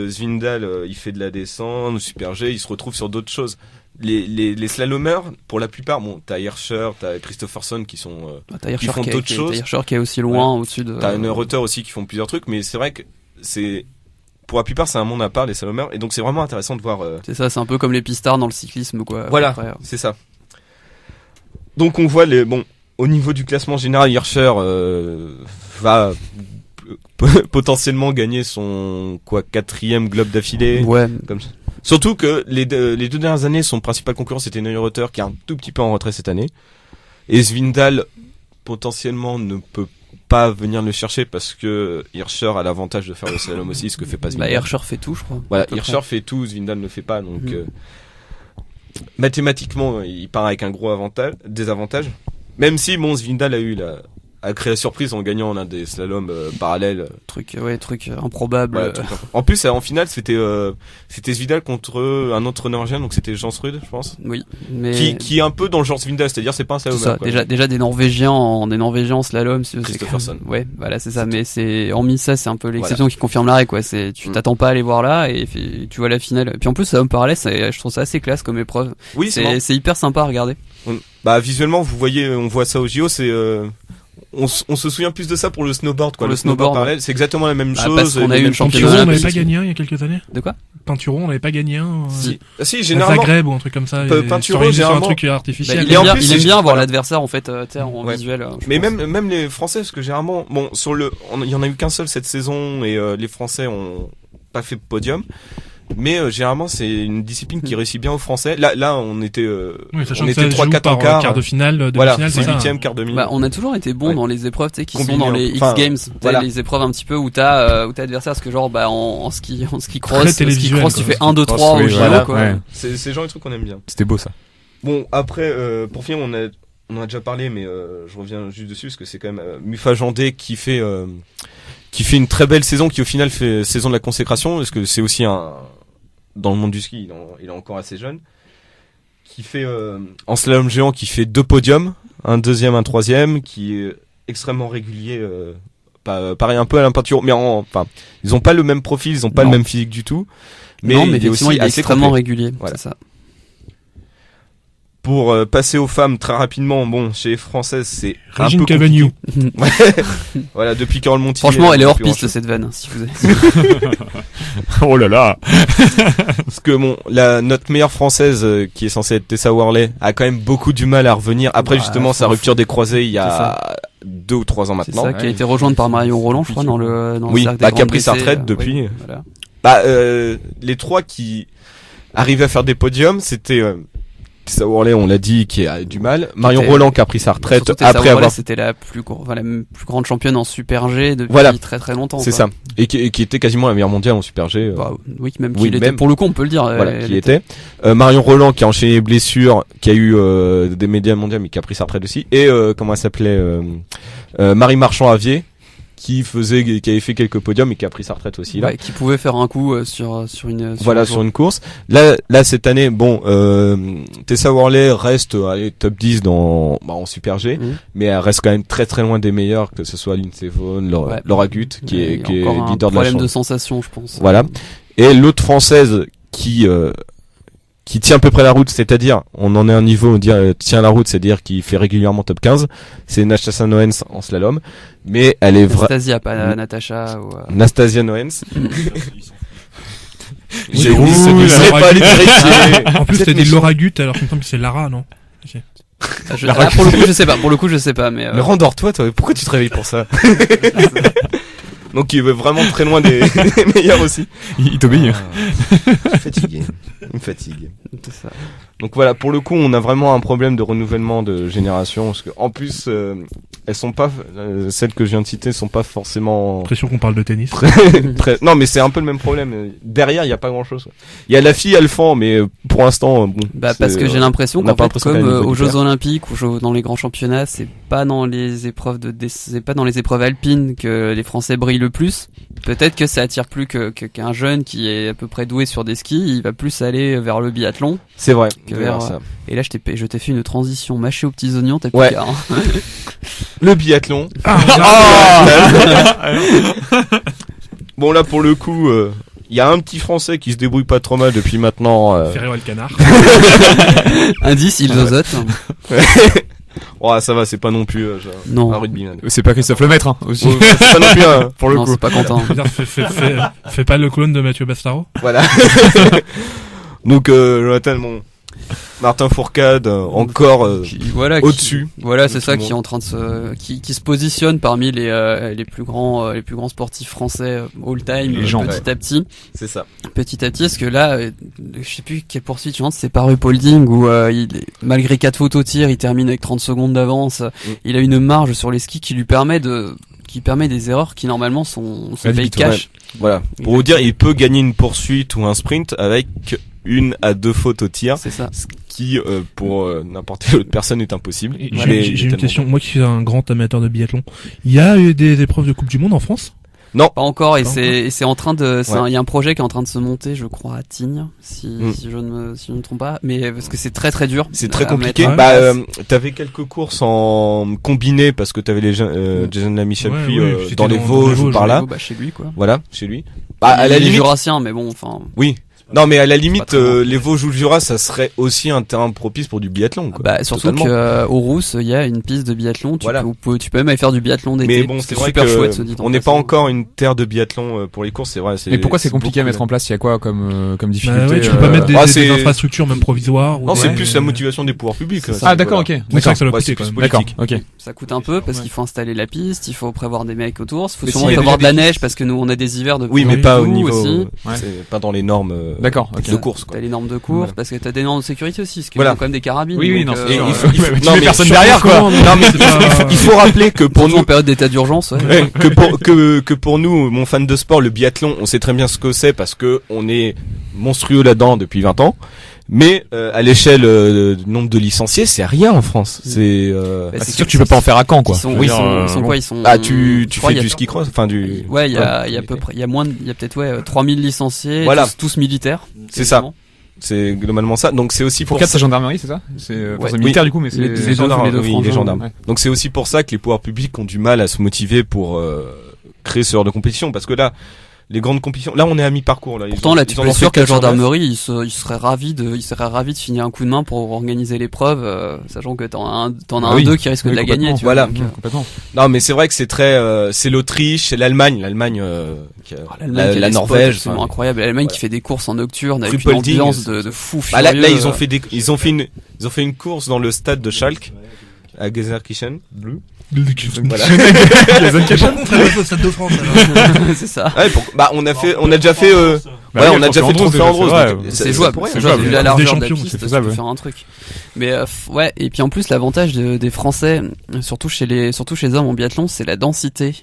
Svindal, il fait de la descente, le Super G, il se retrouve sur d'autres choses. Les slalomers, pour la plupart, bon, t'as Hirscher, t'as Christopherson qui sont, qui font d'autres choses. T'as Hirscher qui est aussi loin au-dessus de. T'as Neureuther aussi qui font plusieurs trucs, mais c'est vrai que pour la plupart, c'est un monde à part, les slalomers, et donc c'est vraiment intéressant de voir. C'est ça, c'est un peu comme les pistards dans le cyclisme, quoi. Voilà, c'est ça. Donc on voit au niveau du classement général, Hirscher va potentiellement gagner son 4e globe d'affilée. Ouais. Comme ça. Surtout que les 2 dernières années, son principal concurrent c'était Neureuther qui est un tout petit peu en retrait cette année. Et Svindal potentiellement ne peut pas venir le chercher parce que Hirscher a l'avantage de faire le slalom aussi, ce que fait pas Svindal. Hirscher fait tout, je crois. Voilà, Hirscher fait tout, Svindal ne fait pas, donc mathématiquement, il part avec un gros désavantage. Même si Svindal a créé la surprise en gagnant l'un des slaloms parallèles. Truc improbable. Voilà, en plus, en finale, c'était Svindal contre un autre Norvégien, donc c'était Jansrud, je pense. Oui, mais qui est un peu dans le genre Svindal, c'est-à-dire c'est pas un slalom. Déjà des Norvégiens en slalom. Christopherson. Ouais, voilà, c'est ça. Mais hormis ça, c'est un peu l'exception qui confirme l'arrêt, quoi. Tu t'attends pas à aller voir là et tu vois la finale. Puis en plus, slalom parallèle, je trouve ça assez classe comme épreuve. Oui, c'est hyper sympa à regarder. Visuellement, on voit ça au JO, c'est on se souvient plus de ça pour le snowboard, quoi. Le snowboard parallèle, c'est exactement la même chose. Parce qu'on a eu une Peinturon, on n'avait pas gagné un il y a quelques années. De quoi? Peinturon, on n'avait pas gagné un. Si, généralement. Zagreb ou un truc comme ça. Peinturon, généralement. Un truc artificiel. Il aime bien voir l'adversaire, en fait, en visuel. Mais même les Français, parce que généralement, il y en a eu qu'un seul cette saison et les Français ont pas fait podium. Mais généralement c'est une discipline qui réussit bien aux Français. Là on était 3-4 en quart de finale, finale, c'est 8e, quart de finale. On a toujours été bon dans les épreuves, tu sais, qui sont dans les X Games, les épreuves un petit peu où t'as adversaire, parce que genre en ski cross, tu fais 1 2 3 au JO, quoi. C'est genre les trucs qu'on aime bien. C'était beau ça. Bon, après pour finir, on en a déjà parlé, mais je reviens juste dessus parce que c'est quand même Mufa Jandé qui fait une très belle saison, qui au final fait saison de la consécration, parce que c'est aussi dans le monde du ski, il est encore assez jeune, qui fait en slalom géant, qui fait 2 podiums, un 2e, un 3e, qui est extrêmement régulier, pareil un peu à Peinturon, mais ils ont pas le même profil, ils ont pas le même physique du tout, mais il est aussi il est extrêmement régulier, voilà. C'est ça. Pour passer aux femmes très rapidement, chez les Françaises, c'est Régine Cavagnou. Voilà, depuis Carole Montigny. Franchement, elle est hors piste cette vanne, si vous avez. Oh là là. Parce que notre meilleure Française, qui est censée être Tessa Worley, a quand même beaucoup du mal à revenir. Après justement sa rupture des croisés il y a 2 ou 3 ans maintenant. C'est ça, qui a été rejointe par Marion Roland, je crois, dans le cercle des qui a pris sa retraite depuis. Oui, voilà. Les 3 qui arrivaient à faire des podiums, c'était Tessa Worley, on l'a dit, qui a du mal. Marion Roland qui a pris sa retraite après avoir. C'était la plus grande championne en Super G depuis très très longtemps. C'est ça. Et qui était quasiment la meilleure mondiale en Super G. Oui, même qu'il était. Pour le coup, on peut le dire. Voilà, qui était. Marion Roland qui a enchaîné les blessures, qui a eu des médias mondiales, mais qui a pris sa retraite aussi. Et comment elle s'appelait, Marie Marchand-Avier, qui avait fait quelques podiums et qui a pris sa retraite aussi là. Qui pouvait faire un coup sur une course. Là cette année, Tessa Worley reste top 10 en Super G, mais elle reste quand même très très loin des meilleurs, que ce soit Lindsey Vonn, Laura Gut, qui est leader de la chambre. Problème de sensation, je pense. Voilà. Et l'autre Française qui tient à peu près la route, c'est-à-dire, on en est à un niveau où tient la route, c'est-à-dire qu'il fait régulièrement top 15, c'est Nastasia Noens en slalom, mais elle est Nastasia, pas Natacha ou Nastasia Noens. J'ai dit, ce ne serait pas aller vérifier. En plus, t'as dit Laura Gut, alors qu'il me semble que c'est Lara, non? Pour le coup, je sais pas, mais Mais rendors-toi, toi, pourquoi tu te réveilles pour ça? Donc il est vraiment très loin des meilleurs aussi. Il t'obéit. Il me fatigue. C'est ça. Donc voilà, pour le coup, on a vraiment un problème de renouvellement de génération, parce que en plus, elles sont pas celles que je viens de citer sont pas forcément. L'impression qu'on parle de tennis. Non, mais c'est un peu le même problème. Derrière, il y a pas grand-chose. Il y a la fille Alphand, mais pour l'instant, parce que j'ai l'impression qu'en fait, comme aux Jeux Olympiques ou dans les grands championnats, c'est pas dans les épreuves alpines que les Français brillent le plus. Peut-être que ça attire plus qu'un jeune qui est à peu près doué sur des skis, il va plus aller vers le biathlon. C'est vrai. Ça. Et là, je t'ai fait une transition mâchée aux petits oignons, t'as plus qu'à, le biathlon. Bon là pour le coup, il y a un petit Français qui se débrouille pas trop mal depuis maintenant. Ferrero le canard. Indice, il zozote. Oh ça va, c'est pas non plus non. un rugbyman. C'est pas Christophe Lemaître hein, aussi. C'est pas non plus pour le non, coup. C'est pas Quentin. Fais pas le clone de Mathieu Bastaro. Voilà. Donc Jonathan, Martin Fourcade encore au-dessus. Voilà, c'est ça qui est en train de qui se positionne parmi les plus grands sportifs français all time petit à petit. C'est ça. Petit à petit, parce que là, je sais plus quelle poursuite je pense, c'est pas Rupolding où malgré 4 fautes au tir, il termine avec 30 secondes d'avance. Il a une marge sur les skis qui lui permet des erreurs qui normalement sont payées cash. Ouais. Voilà. Pour vous dire, il peut gagner une poursuite ou un sprint avec 1 à 2 fautes au tir. C'est ça. Ce qui, pour n'importe quelle autre personne, est impossible. J'ai une question. Moi qui suis un grand amateur de biathlon, il y a eu des épreuves de Coupe du Monde en France? Non. Pas encore, c'est en train de, il y a un projet qui est en train de se monter, je crois, à Tignes, si je ne me trompe pas, mais parce que c'est très très dur. C'est très compliqué. T'avais quelques courses en combiné parce que t'avais les Jason Lamichel puis dans les Vosges ou par là. Chez lui, quoi. Voilà, chez lui. À la limite. Jurassien, mais bon, enfin. Oui. Non, mais à la limite, les Vosges ou le Jura, ça serait aussi un terrain propice pour du biathlon, quoi. Bah, surtout qu'au Rousse, il y a une piste de biathlon. Tu peux même aller faire du biathlon d'été. Mais bon, c'est vrai super que chouette, on n'est pas encore une terre de biathlon pour les courses, c'est vrai. Mais pourquoi c'est compliqué à mettre en place? Il y a quoi comme difficulté? Ouais, tu peux pas mettre des infrastructures même provisoires. Non, c'est plus la motivation des pouvoirs publics. Ah, d'accord, ok. C'est ça que ça doit coûter, quand même. D'accord, ok. Ça coûte un peu parce qu'il faut installer la piste, il faut prévoir des mecs autour, il faut sûrement prévoir de la neige parce que nous on a des hivers de oui, mais pas au niveau aussi. C'est pas dans les normes de course. T'as les normes de course parce que t'as des normes de sécurité aussi, parce qu'il voilà. faut quand même des carabines. Oui, donc, non, il faut personne derrière, quoi. Non, mais il faut rappeler que pour nous, en période d'état d'urgence, que pour nous, mon fan de sport, le biathlon, on sait très bien ce que c'est parce que on est monstrueux là-dedans depuis 20 ans. Mais à l'échelle du nombre de licenciés, c'est rien en France. C'est sûr que tu peux pas en faire à Caen, quoi. Ils sont quoi? Ils sont. Ah, tu fais du ski cross, enfin du. Ouais, il y a à peu près, il y a peut-être 3000 licenciés, voilà. tous militaires. C'est ça. C'est globalement ça. Donc c'est aussi pour ça. C'est gendarmerie, c'est ça? C'est militaire du coup, mais c'est les gendarmes. Les gendarmes. Ouais. Donc c'est aussi pour ça que les pouvoirs publics ont du mal à se motiver pour créer ce genre de compétition, parce que là. Les grandes compétitions. Là, on est à mi-parcours, là. Pourtant, là, tu peux être sûr que la gendarmerie, ils seraient ravis de filer un coup de main pour organiser l'épreuve, sachant que t'en as un d'eux qui risque de la gagner, tu vois. Voilà. Complètement. Non, mais c'est vrai que c'est très, c'est l'Autriche, c'est l'Allemagne, la Norvège. C'est incroyable. L'Allemagne qui fait des courses en nocturne avec une ambiance de fou furieux. Là, ils ont fait une course dans le stade de Schalke, à Gelsenkirchen. Voilà. Au Stade de France. C'est ça. Ouais, on a déjà fait on a déjà fait le trophée en rose. C'est jouable. Vu la largeur de la piste, tu peux faire un truc. Mais ouais, et puis en plus l'avantage des Français, surtout chez hommes en biathlon, c'est la densité.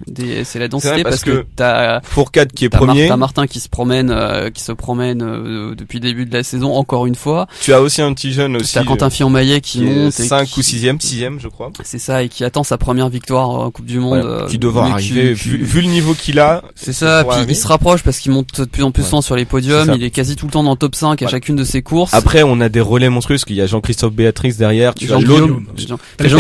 C'est la densité parce que t'as Fourcade qui est premier. T'as Martin qui se promène depuis le début de la saison encore une fois. Tu as aussi un petit jeune aussi. T'as Quentin Fillon-Maillet qui monte 5 ou 6ème je crois. C'est ça, et qui attend sa première victoire en Coupe du Monde. Qui devra arriver vu le niveau qu'il a. C'est ça, puis il se rapproche parce qu'il monte de plus en plus souvent sur les podiums, il est quasi tout le temps dans le top 5 à chacune de ses courses. Après, on a des relais monstrueux parce qu'il y a Jean-Christophe Béatrix derrière, tu as l'autre. Les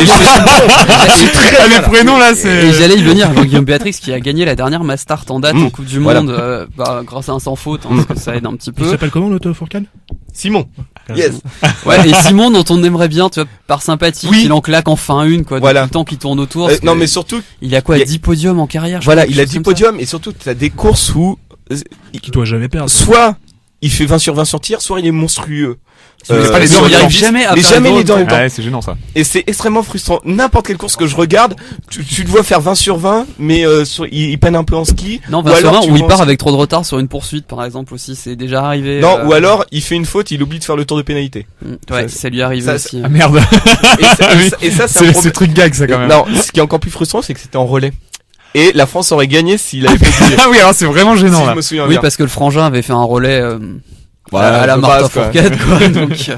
prénoms là, c'est. Et j'allais y venir, Jean-Guillaume Béatrix qui a gagné la dernière Mastart en date en Coupe du Monde, grâce à un sans faute, parce que ça aide un petit peu. Il s'appelle comment l'auto Fourcade? Simon. Yes. Ouais, et Simon dont on aimerait bien, tu vois, par sympathie, qu'il en claque enfin une, quoi, tout le temps qu'il tourne autour. Non, mais surtout. Il a quoi, 10 podiums en carrière? Voilà, il a 10 podiums, et surtout, t'as des courses où, qui doit jamais perdre. Soit, il fait 20 sur 20 sur tir, soit il est monstrueux. Mais pas les deux, il arrive jamais à faire les deux en même temps. Ouais, c'est gênant ça. Et c'est extrêmement frustrant. N'importe quelle course que je regarde, tu le vois faire 20 sur 20, mais il peine un peu en ski. Non, 20 sur 20 où il part avec trop de retard sur une poursuite, par exemple, aussi, c'est déjà arrivé. Non, ou alors, il fait une faute, il oublie de faire le tour de pénalité. Ouais, ça lui arrive aussi. Ah merde. Et ça, c'est un truc gag, ça, quand même. Non, ce qui est encore plus frustrant, c'est que c'était en relais. Et la France aurait gagné s'il avait fait. Ah oui, alors c'est vraiment gênant, là. Je me souviens bien. Oui, parce que le frangin avait fait un relais, à la Martin Fourcade, quoi. Donc,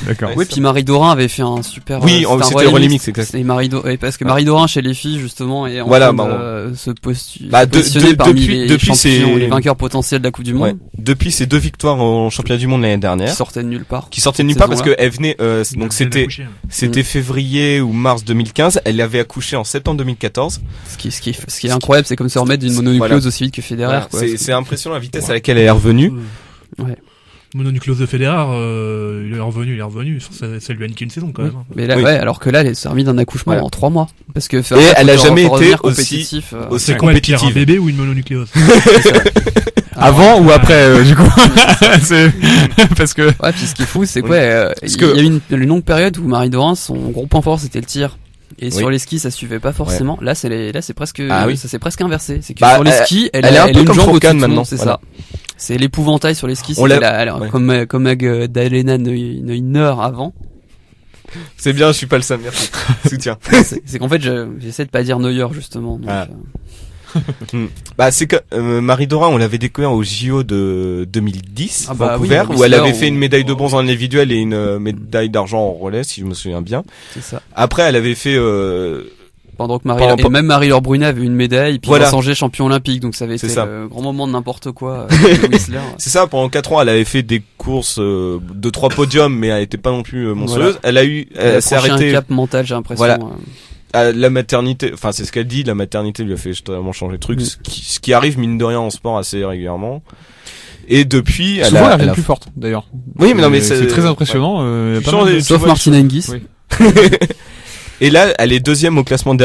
d'accord. Oui, puis Marie Dorin avait fait un super. Oui, c'était Relais Mix, exact. Et parce que Marie Dorin chez les filles, justement, est en train de se positionner parmi les champions, les vainqueurs potentiels de la Coupe du Monde. Ouais. Depuis ses 2 victoires au championnat du monde l'année dernière. Qui sortaient de nulle part. Parce qu'elle venait, donc c'était février ou mars 2015. Elle avait accouché en septembre 2014. Ce qui est incroyable, c'est comme se remettre d'une mononucléose aussi vite que Federer. C'est impressionnant la vitesse à laquelle elle est revenue. Ouais. Mononucléose de Federer, il est revenu. Ça lui a niqué une saison quand même. Mais là, alors que là, elle s'est remise d'un accouchement en 3 mois. Parce que et elle a jamais été aussi c'est quoi, compétitive. Un bébé ou une mononucléose? Avant ou après, du coup. C'est parce que. Ouais, puis ce qui est fou, c'est quoi, il y a eu une longue période où Marie Dorin, son gros point fort, c'était le tir. Et sur les skis, ça suivait pas forcément. Là, c'est presque, ça s'est presque inversé. C'est que sur les skis, elle est un peu comme Fourcade maintenant. C'est ça. C'est l'épouvantail sur les skis. Comme Magdalena Neuner avant. C'est bien, je suis pas le seul, merci. Soutien. C'est qu'en fait, j'essaie de pas dire Neuer, justement. Donc, c'est que Marie Dorin, on l'avait découvert au JO de 2010 Vancouver, où elle avait fait une médaille de bronze en individuel et une médaille d'argent en relais, si je me souviens bien. C'est ça. Après, elle avait fait pendant que même Marie-Laure Brunet avait une médaille, et puis Vincent Gé champion olympique, donc ça avait été le grand moment de n'importe quoi. C'est ça, pendant 4 ans, elle avait fait des courses de 3 podiums, mais elle était pas non plus monstrueuse. Elle s'est arrêtée. Un cap mental, j'ai l'impression. Voilà. La maternité, enfin c'est ce qu'elle dit, la maternité lui a fait totalement changer de truc, ce qui arrive mine de rien en sport assez régulièrement. Et depuis, souvent elle est plus forte d'ailleurs. Oui, mais c'est très impressionnant. Sauf Martina Hingis. Oui. Et là, elle est deuxième au classement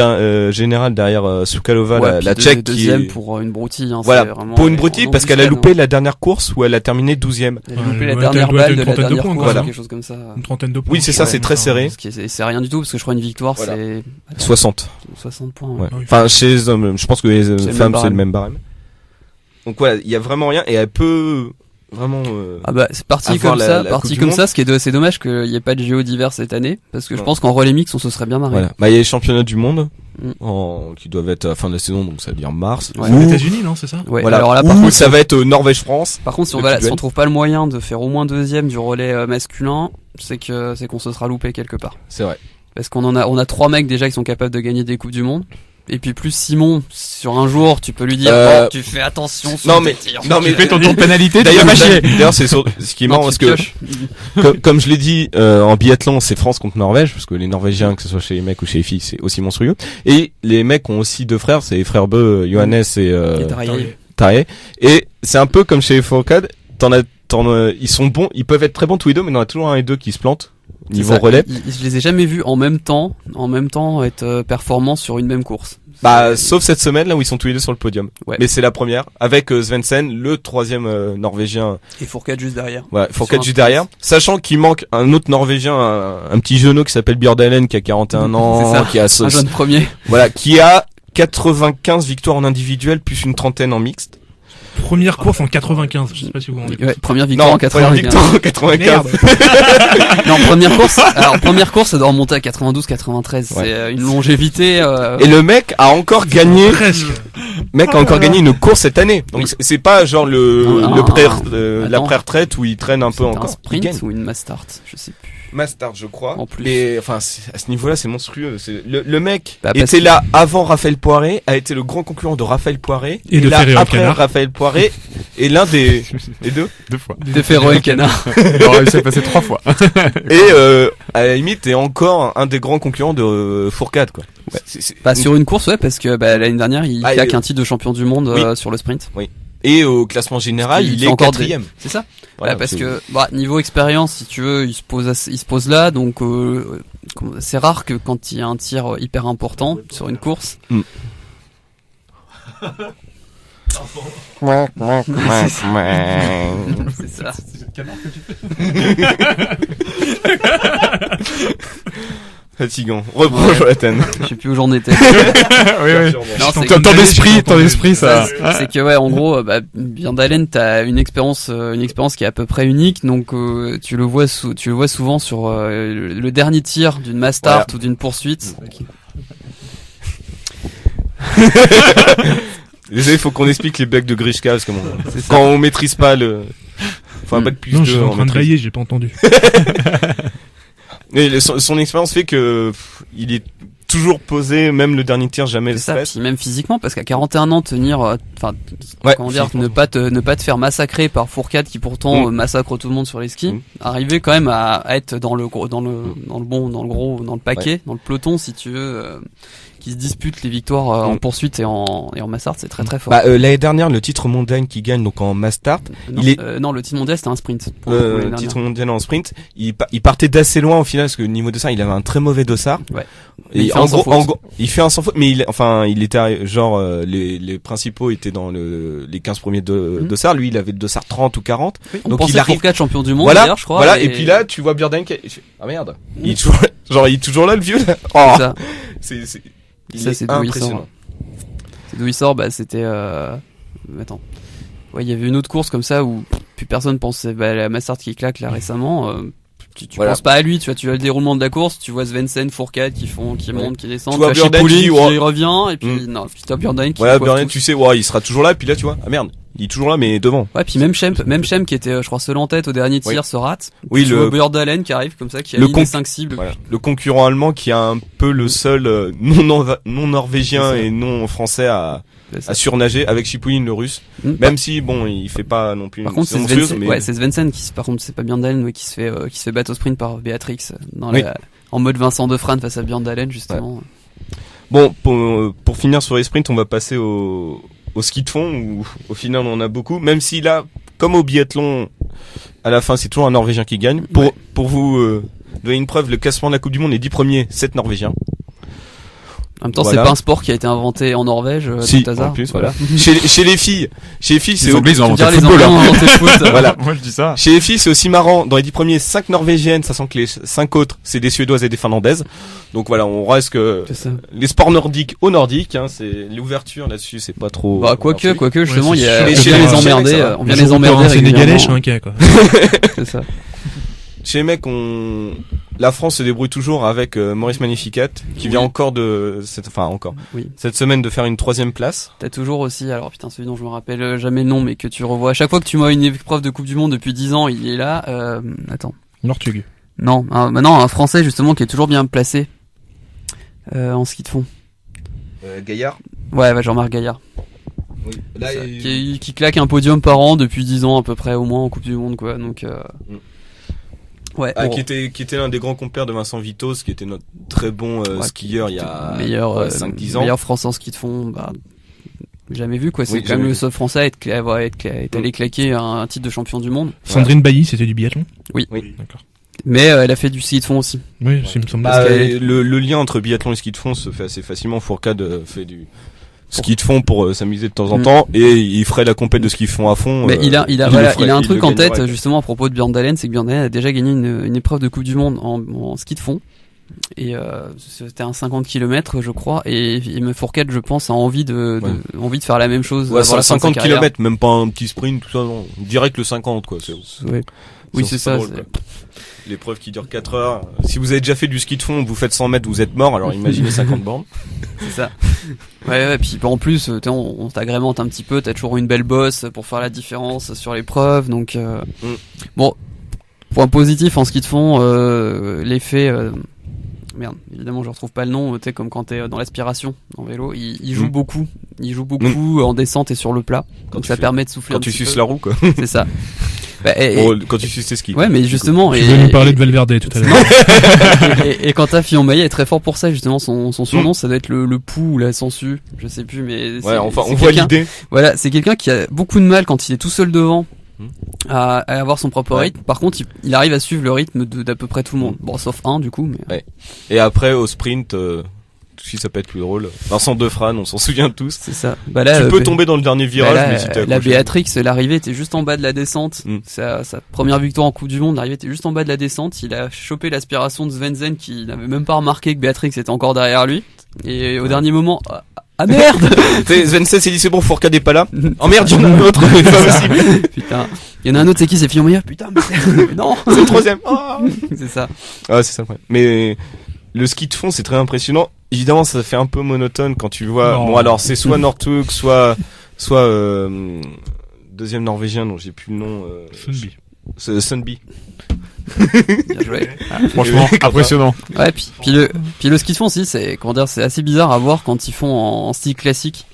général derrière Soukalova, la Tchèque, deuxième pour une broutille. Voilà, pour une broutille parce qu'elle a loupé la dernière course où elle a terminé 12e. Elle a loupé la dernière balle de la dernière course, quelque chose comme ça. Une trentaine de points. Oui, c'est ça, c'est très serré. C'est rien du tout parce que je crois une victoire c'est 60 points. Ouais. Enfin, chez les hommes, je pense que les femmes c'est le même barème. Donc voilà, il y a vraiment rien et elle peut vraiment c'est parti comme ça, ce qui est c'est dommage qu'il y ait pas de JO d'hiver cette année parce que je pense qu'en relais mix on se serait bien marré. Voilà. Il y a les championnats du monde qui doivent être à la fin de la saison, donc ça veut dire mars. Ouais. Aux États-Unis, non, c'est ça? Ouais. Voilà. Alors là, par contre, ça va être Norvège-France. Par contre, si on trouve pas le moyen de faire au moins deuxième du relais masculin, c'est qu'on se sera loupé quelque part. C'est vrai. Parce on a 3 mecs déjà qui sont capables de gagner des coupes du monde. Et puis plus Simon, sur un jour, tu peux lui dire tu fais attention sur tes tirs. Non mais tu fais ton tour de pénalité. D'ailleurs, c'est ce qui est marrant parce que comme je l'ai dit en biathlon, c'est France contre Norvège parce que les Norvégiens, que ce soit chez les mecs ou chez les filles, c'est aussi monstrueux. Et les mecs ont aussi 2 frères, c'est les frères Beu, Johannes et Tarjei. Et c'est un peu comme chez les Fourcade, ils sont bons, ils peuvent être très bons tous les deux, mais il y en a toujours un et deux qui se plantent. Niveau relais. Je les ai jamais vus en même temps être performants sur une même course. Sauf cette semaine là où ils sont tous les deux sur le podium. Ouais. Mais c'est la première avec Svensson, le 3e norvégien. Et Fourcade juste derrière. Ouais, Fourcade juste derrière. Sachant qu'il manque un autre norvégien, un petit genou qui s'appelle Bjørndalen qui a 41 ans, qui a un jeune premier. Voilà, qui a 95 victoires en individuel plus une trentaine en mixte. Première course en 95, je sais pas si vous vous rendez compte. Ouais, première victoire en 95. Non, première course, ça doit remonter à 92, 93. Ouais. C'est une longévité. Et le mec a encore gagné. Presque. Mec a encore gagné une course cette année. Donc c'est pas genre la pré-retraite où il traîne un peu encore. Un sprint ou une mass start, je sais plus. Master, je crois. En plus. Et enfin, à ce niveau-là, c'est monstrueux. Le mec était là avant Raphaël Poiré, a été le grand concurrent de Raphaël Poiré, et de là après Raphaël Poiré, et l'un des deux fois. De Ferro et le Canard. Alors, il s'est passé 3 fois. Et à la limite, est encore un des grands concurrents de Fourcade, quoi. Ouais. Sur une course, ouais, parce que l'année dernière, il claque un titre de champion du monde sur le sprint. Oui. Et au classement général, il est 4e. C'est ça. Voilà, parce que niveau expérience, si tu veux, il se pose là, donc c'est rare que quand il y a un tir hyper important sur une course. C'est ça. Fatigant. Reprends Jonathan. Je sais plus où j'en étais. Oui. Ton esprit, ça. C'est que en gros, Bjørndalen, t'as une expérience qui est à peu près unique, donc tu le vois souvent sur le dernier tir d'une mass start ou d'une poursuite. Désolé, il faut qu'on explique les bugs de Grishka parce que quand on maîtrise pas Faut un bac plus non, 2 je suis en train de bailler, j'ai pas entendu. Et son expérience fait que il est toujours posé, même le dernier tir, jamais le stress. Puis même physiquement, parce qu'à 41 ans, tenir, comment dire, ne pas te faire massacrer par Fourcade qui pourtant massacre tout le monde sur les skis, arriver quand même à être dans le paquet, dans le peloton, si tu veux, qui se disputent les victoires en poursuite et en mass-start, c'est très très fort. L'année dernière, le titre mondial qui gagne donc en mass-start, non, le titre mondial c'était un sprint. Le titre mondial en sprint, il partait d'assez loin au final parce que au niveau dossard, il avait un très mauvais dossard. Ouais. Et en gros, il fait un sans faute, mais il était genre les principaux étaient dans les 15 premiers de dossard, lui il avait le dossard 30 ou 40. Oui, donc il arrive 4 champion du monde d'ailleurs, je crois. Voilà, et puis là, tu vois Björn qui ah merde. Il est toujours là le vieux là. Oh. Ça. C'est impressionnant. C'est d'où il sort, c'était attends. Ouais, il y avait une autre course comme ça où plus personne pensait la Massart qui claque là récemment. Tu penses pas à lui, tu vois le déroulement de la course, tu vois Svensson, Fourcade qui montent, qui descendent, tu vois Björn qui revient et puis non, puis t'as Björn qui Björn, tu sais, il sera toujours là, et puis là tu vois, ah merde, il est toujours là mais devant. Ouais, puis même Shem qui était je crois seul en tête au dernier tir se rate. Oui, tu vois Björn qui arrive comme ça, qui a les 5 cibles. Voilà. Le concurrent allemand qui a un peu le seul non norvégien et non français à surnager avec Chipoulin le russe, même si il fait pas non plus. Par contre c'est Svensson qui par contre c'est pas Björn Dahlem qui se fait battre au sprint par Beatrix en mode Vincent Defrane face à Björn Dahlem justement. Bon, pour finir sur les sprints, on va passer au ski de fond où au final on en a beaucoup, même si là comme au biathlon à la fin c'est toujours un Norvégien qui gagne. Pour vous donner une preuve, le classement de la Coupe du Monde, les 10 premiers 7 Norvégiens. En même temps, c'est pas un sport qui a été inventé en Norvège, si, tout hasard. En plus, voilà. chez les filles, c'est Anglais, ils ont inventé le football. Voilà. Moi, je dis ça. Chez les filles, c'est aussi marrant. Dans les 10 premiers, 5 Norvégiennes, sachant que les 5 autres, c'est des Suédoises et des Finlandaises. Donc voilà, on reste que les sports nordiques au nordique, c'est l'ouverture là-dessus, c'est pas trop. Quoique, justement, il y a, on vient les emmerder. C'est des galets, quoi. C'est ça. Chez les mecs, la France se débrouille toujours avec Maurice Magnificat, qui vient encore cette semaine de faire une 3e place. T'as toujours aussi, alors putain, celui dont je me rappelle jamais le nom, mais que tu revois à chaque fois que tu vois une épreuve de Coupe du Monde depuis 10 ans, il est là. Attends. Northug. Non, un Français justement qui est toujours bien placé en ski de fond. Gaillard. Ouais, Jean-Marc Gaillard. Oui. Là, qui claque un podium par an depuis 10 ans à peu près au moins en Coupe du Monde, quoi. Donc. Ouais, qui était l'un des grands compères de Vincent Vitos, qui était notre très bon skieur il y a 5-10 ans. Meilleur français en ski de fond, jamais vu quoi. C'est quand même le seul français à être allé claquer un titre de champion du monde. Sandrine Bailly, c'était du biathlon. Oui. D'accord. Mais elle a fait du ski de fond aussi. Oui, il me semble. Le lien entre biathlon et ski de fond se fait assez facilement. Fourcade fait du ski de fond pour s'amuser de temps en temps, et il ferait la compète de ski de fond à fond. Mais il a un truc en tête justement à propos de Björn Dahlem, c'est que Björn Dahlem a déjà gagné une épreuve de Coupe du Monde en ski de fond, et c'était un 50 km je crois, et Fourcade je pense a envie de faire la même chose. Ouais, sur la 50 km, même pas un petit sprint, tout ça, non. Direct le 50 quoi. Oui, c'est ça. L'épreuve qui dure 4 heures. Si vous avez déjà fait du ski de fond, vous faites 100 mètres, vous êtes mort, alors imaginez 50 bornes. C'est ça. Ouais, puis en plus, on t'agrémente un petit peu, t'as toujours une belle bosse pour faire la différence sur l'épreuve, donc bon, point positif en ski de fond, l'effet, merde, évidemment je retrouve pas le nom, tu sais, comme quand t'es dans l'aspiration en vélo, il joue beaucoup, en descente et sur le plat, donc ça permet de souffler quand tu suces la roue, quoi. C'est ça. Quand tu suces tes skis. Ouais, mais justement. Tu veux nous parler de Valverde tout à l'heure. et quand ta Fillon Maillet est très fort pour ça, justement, son surnom, ça doit être le pou ou la sangsue. Je sais plus, mais. Ouais, enfin, on voit l'idée. Voilà, c'est quelqu'un qui a beaucoup de mal quand il est tout seul devant à avoir son propre rythme. Par contre, il arrive à suivre le rythme d'à peu près tout le monde. Bon, sauf un, du coup, mais. Ouais. Et après, au sprint, si ça peut être plus drôle. Vincent Defrane, on s'en souvient tous. C'est ça. Là, tu peux tomber dans le dernier virage, mais si t'es la Béatrix, l'arrivée était juste en bas de la descente. Sa première victoire en Coupe du Monde, l'arrivée était juste en bas de la descente. Il a chopé l'aspiration de Svensson qui n'avait même pas remarqué que Béatrix était encore derrière lui. Et au dernier moment, ah merde! Svensson s'est dit c'est bon, Fourcade est pas là. Oh merde, il y en a un autre, c'est pas possible. Putain. Il y en a un autre, c'est qui? C'est Fillon Maillet? Putain, mais non! C'est le troisième. Oh. C'est ça. Ah, c'est ça, ouais. Mais le ski de fond, c'est très impressionnant. Évidemment, ça fait un peu monotone quand tu le vois. Non. Bon, alors, c'est soit Northug, soit deuxième norvégien dont j'ai plus le nom. Sunby. Bien joué. Franchement, impressionnant. Ouais, puis le ski de fond aussi, c'est assez bizarre à voir quand ils font en style classique.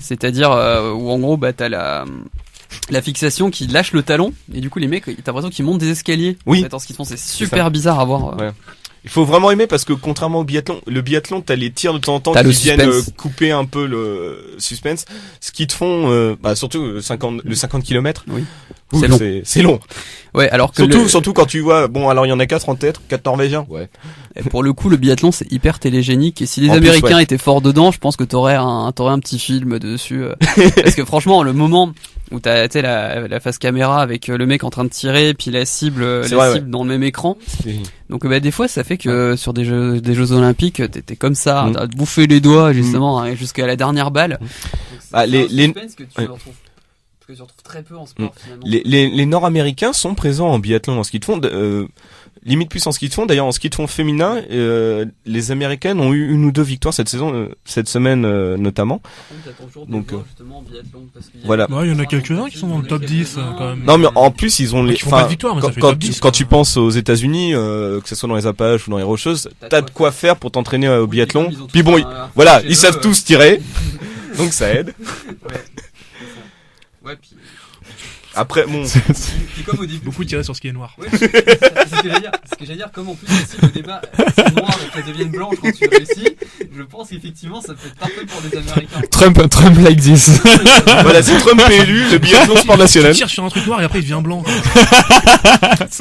C'est-à-dire où en gros t'as la fixation qui lâche le talon et du coup les mecs t'as l'impression qu'ils montent des escaliers. Oui. En fait, en ski de fond, c'est super bizarre à voir. Ouais. Il faut vraiment aimer parce que contrairement au biathlon, le biathlon t'as les tirs de temps en temps qui viennent couper un peu le suspense. Ski de fond, surtout le 50 km. Oui. C'est long. Ouais, alors que surtout quand tu vois, alors il y en a 4 en tête, 4 Norvégiens. Ouais. Et pour le coup, le biathlon c'est hyper télégénique et si les Américains étaient forts dedans, je pense que t'aurais un petit film dessus. Parce que franchement, le moment où t'as la face caméra avec le mec en train de tirer, puis la cible dans le même écran. Donc des fois ça fait que sur des jeux olympiques, t'es comme ça, à te bouffer les doigts justement jusqu'à la dernière balle. Que tu retrouves très peu en sport finalement. Les Nord-Américains sont présents en biathlon en ski de fond, limite plus en ski de fond. D'ailleurs en ski de fond féminin, les Américaines ont eu 1 ou 2 victoires cette semaine notamment. Donc justement en biathlon parce qu'il voilà. Il y en a quelques-uns qui sont dans le top 10 quand même. Non mais en plus ils ont quand tu penses aux États-Unis, que ce soit dans les Appalaches ou dans les Rocheuses, t'as de quoi faire pour t'entraîner au biathlon. Puis bon, ils savent tous tirer. Donc ça aide. Ouais, puis... Après, puis comme au début, beaucoup tiré sur ce qui est noir. Ouais, c'est ce que j'allais dire, comme en plus aussi le débat c'est noir et qu'elle devienne blanche quand tu réussis, je pense qu'effectivement ça peut être parfait pour les Américains. Trump like this. Voilà, si Trump est élu, le biathlon sport national. Tu tires sur un truc noir et après il devient blanc.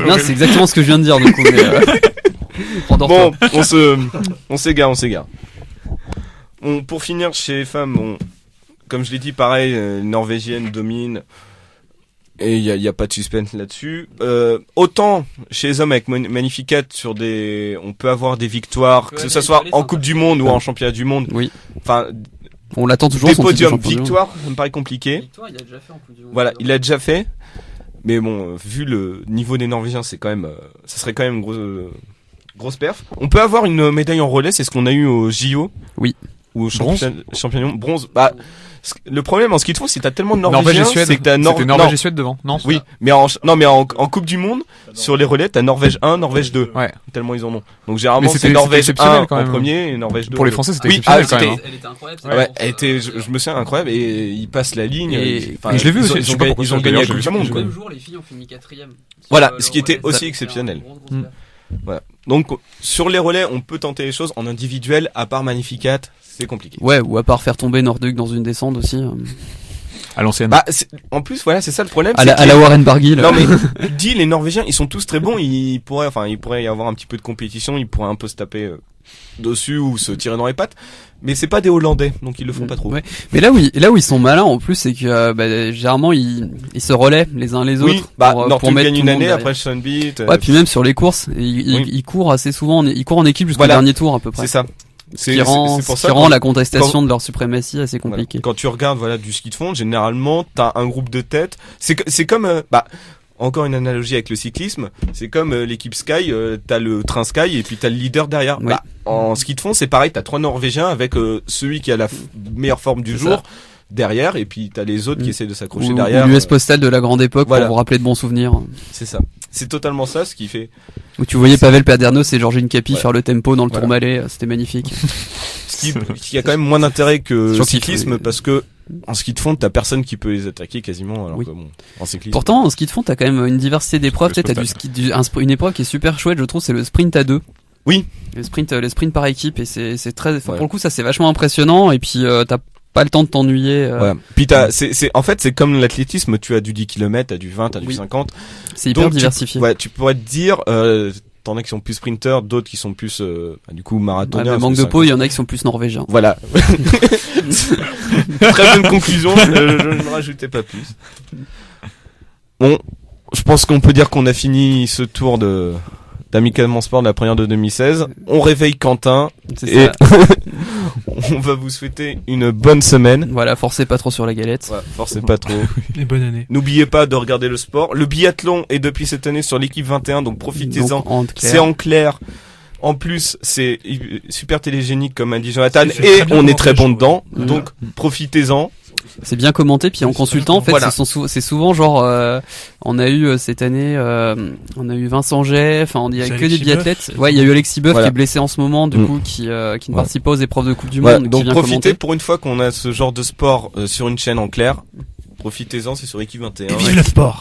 Non, c'est exactement ce que je viens de dire du coup. Bon, on s'égare. Pour finir chez les femmes, comme je l'ai dit, pareil, norvégienne domine. Et il y a pas de suspense là-dessus. Autant chez les hommes avec Magnificat on peut avoir des victoires, que ce soit en Coupe du Monde ou en Championnat du Monde. Oui. Enfin, on l'attend toujours. Des podiums, victoires, ça me paraît compliqué. Victoire, il a déjà fait en Coupe du Monde. Voilà, il a déjà fait. Mais bon, vu le niveau des Norvégiens, c'est quand même, ça serait quand même grosse perf. On peut avoir une médaille en relais, c'est ce qu'on a eu au JO. Oui. Ou au championnat bronze. Le problème en ski de fond, c'est que t'as tellement de Norvégiens, c'est que t'as Norvège et Suède devant. Non. Oui, mais en Coupe du Monde, sur les relais, t'as Norvège 1, Norvège 2. Ouais. Tellement ils en ont. Donc généralement c'est Norvège 1 en premier et Norvège 2. Pour les Français, c'était exceptionnel quand même. Elle était incroyable. Ouais, elle était, je me souviens, incroyable et ils passent la ligne. Et je l'ai vu aussi. Ils ont gagné la Coupe du Monde. Le même jour, les filles ont fini 4e. Voilà, ce qui était aussi exceptionnel. Voilà. Donc sur les relais, on peut tenter les choses en individuel, à part Magnificat, c'est compliqué. Ouais, ou à part faire tomber Nordic dans une descente aussi. À l'ancienne. En plus, voilà, c'est ça le problème. À la Warren Barguil. Non mais tu te dis, les Norvégiens, ils sont tous très bons. Il pourrait y avoir un petit peu de compétition. Ils pourraient un peu se taper dessus ou se tirer dans les pattes. Mais c'est pas des Hollandais, donc ils le font pas trop. Ouais. Mais là où ils sont malins en plus, c'est que généralement ils se relaient les uns les autres. Oui, Nordic gagne une année après Sunby. Ouais, puis même sur les courses, ils courent assez souvent. Ils courent en équipe jusqu'au dernier tour à peu près. C'est ça. Ce qui rend la contestation de leur suprématie assez compliquée. Quand tu regardes du ski de fond, généralement t'as un groupe de tête. C'est comme encore une analogie avec le cyclisme, c'est comme l'équipe Sky, t'as le train Sky et puis t'as le leader derrière. Oui. En ski de fond, c'est pareil, t'as 3 Norvégiens avec celui qui a la meilleure forme du jour derrière et puis t'as les autres qui essaient de s'accrocher derrière. L'US Postal de la grande époque pour vous rappeler de bons souvenirs. C'est ça. C'est totalement ça ce qui fait. Où tu voyais Pavel Padernos et Georgine Capi faire le tempo dans le Tourmalet, c'était magnifique. Ce qui a quand même moins d'intérêt que le cyclisme parce que en ski de fond, t'as personne qui peut les attaquer quasiment, alors que en cyclisme. Pourtant, en ski de fond, t'as quand même une diversité d'épreuves. T'as une épreuve qui est super chouette, je trouve, c'est le sprint à 2. Oui. Le sprint par équipe, et c'est très, pour le coup, ça c'est vachement impressionnant, et puis, t'as pas le temps de t'ennuyer. Ouais. Puis en fait, c'est comme l'athlétisme, tu as du 10 km, t'as du 20, t'as du 50. C'est hyper diversifié. Tu pourrais te dire, t'en as qui sont plus sprinters, d'autres qui sont plus du coup marathoniens. Manque de peau, il y en a qui sont plus norvégiens. Voilà. Très bonne conclusion, je ne rajoutais pas plus. Bon, je pense qu'on peut dire qu'on a fini ce tour d'Amicalement Sport de la première de 2016. On réveille Quentin et on va vous souhaiter une bonne semaine. Voilà, forcez pas trop sur la galette. Ouais, forcez pas trop. Et bonne année. N'oubliez pas de regarder le sport. Le biathlon est depuis cette année sur l'équipe 21, donc profitez-en. C'est en clair. En plus, c'est super télégénique comme a dit Jonathan et on est très bon dedans. Donc profitez-en. C'est bien commenté, puis en consultant, en fait, c'est souvent genre, on a eu cette année, on a eu Vincent Jay, enfin, il y a que des biathlètes. Ouais, il y a eu Alexis Boeuf qui est blessé en ce moment, du coup, qui ne participe pas aux épreuves de Coupe du Monde. Donc profitez pour une fois qu'on a ce genre de sport sur une chaîne en clair. Profitez-en, c'est sur Équipe 21. Et vive le sport.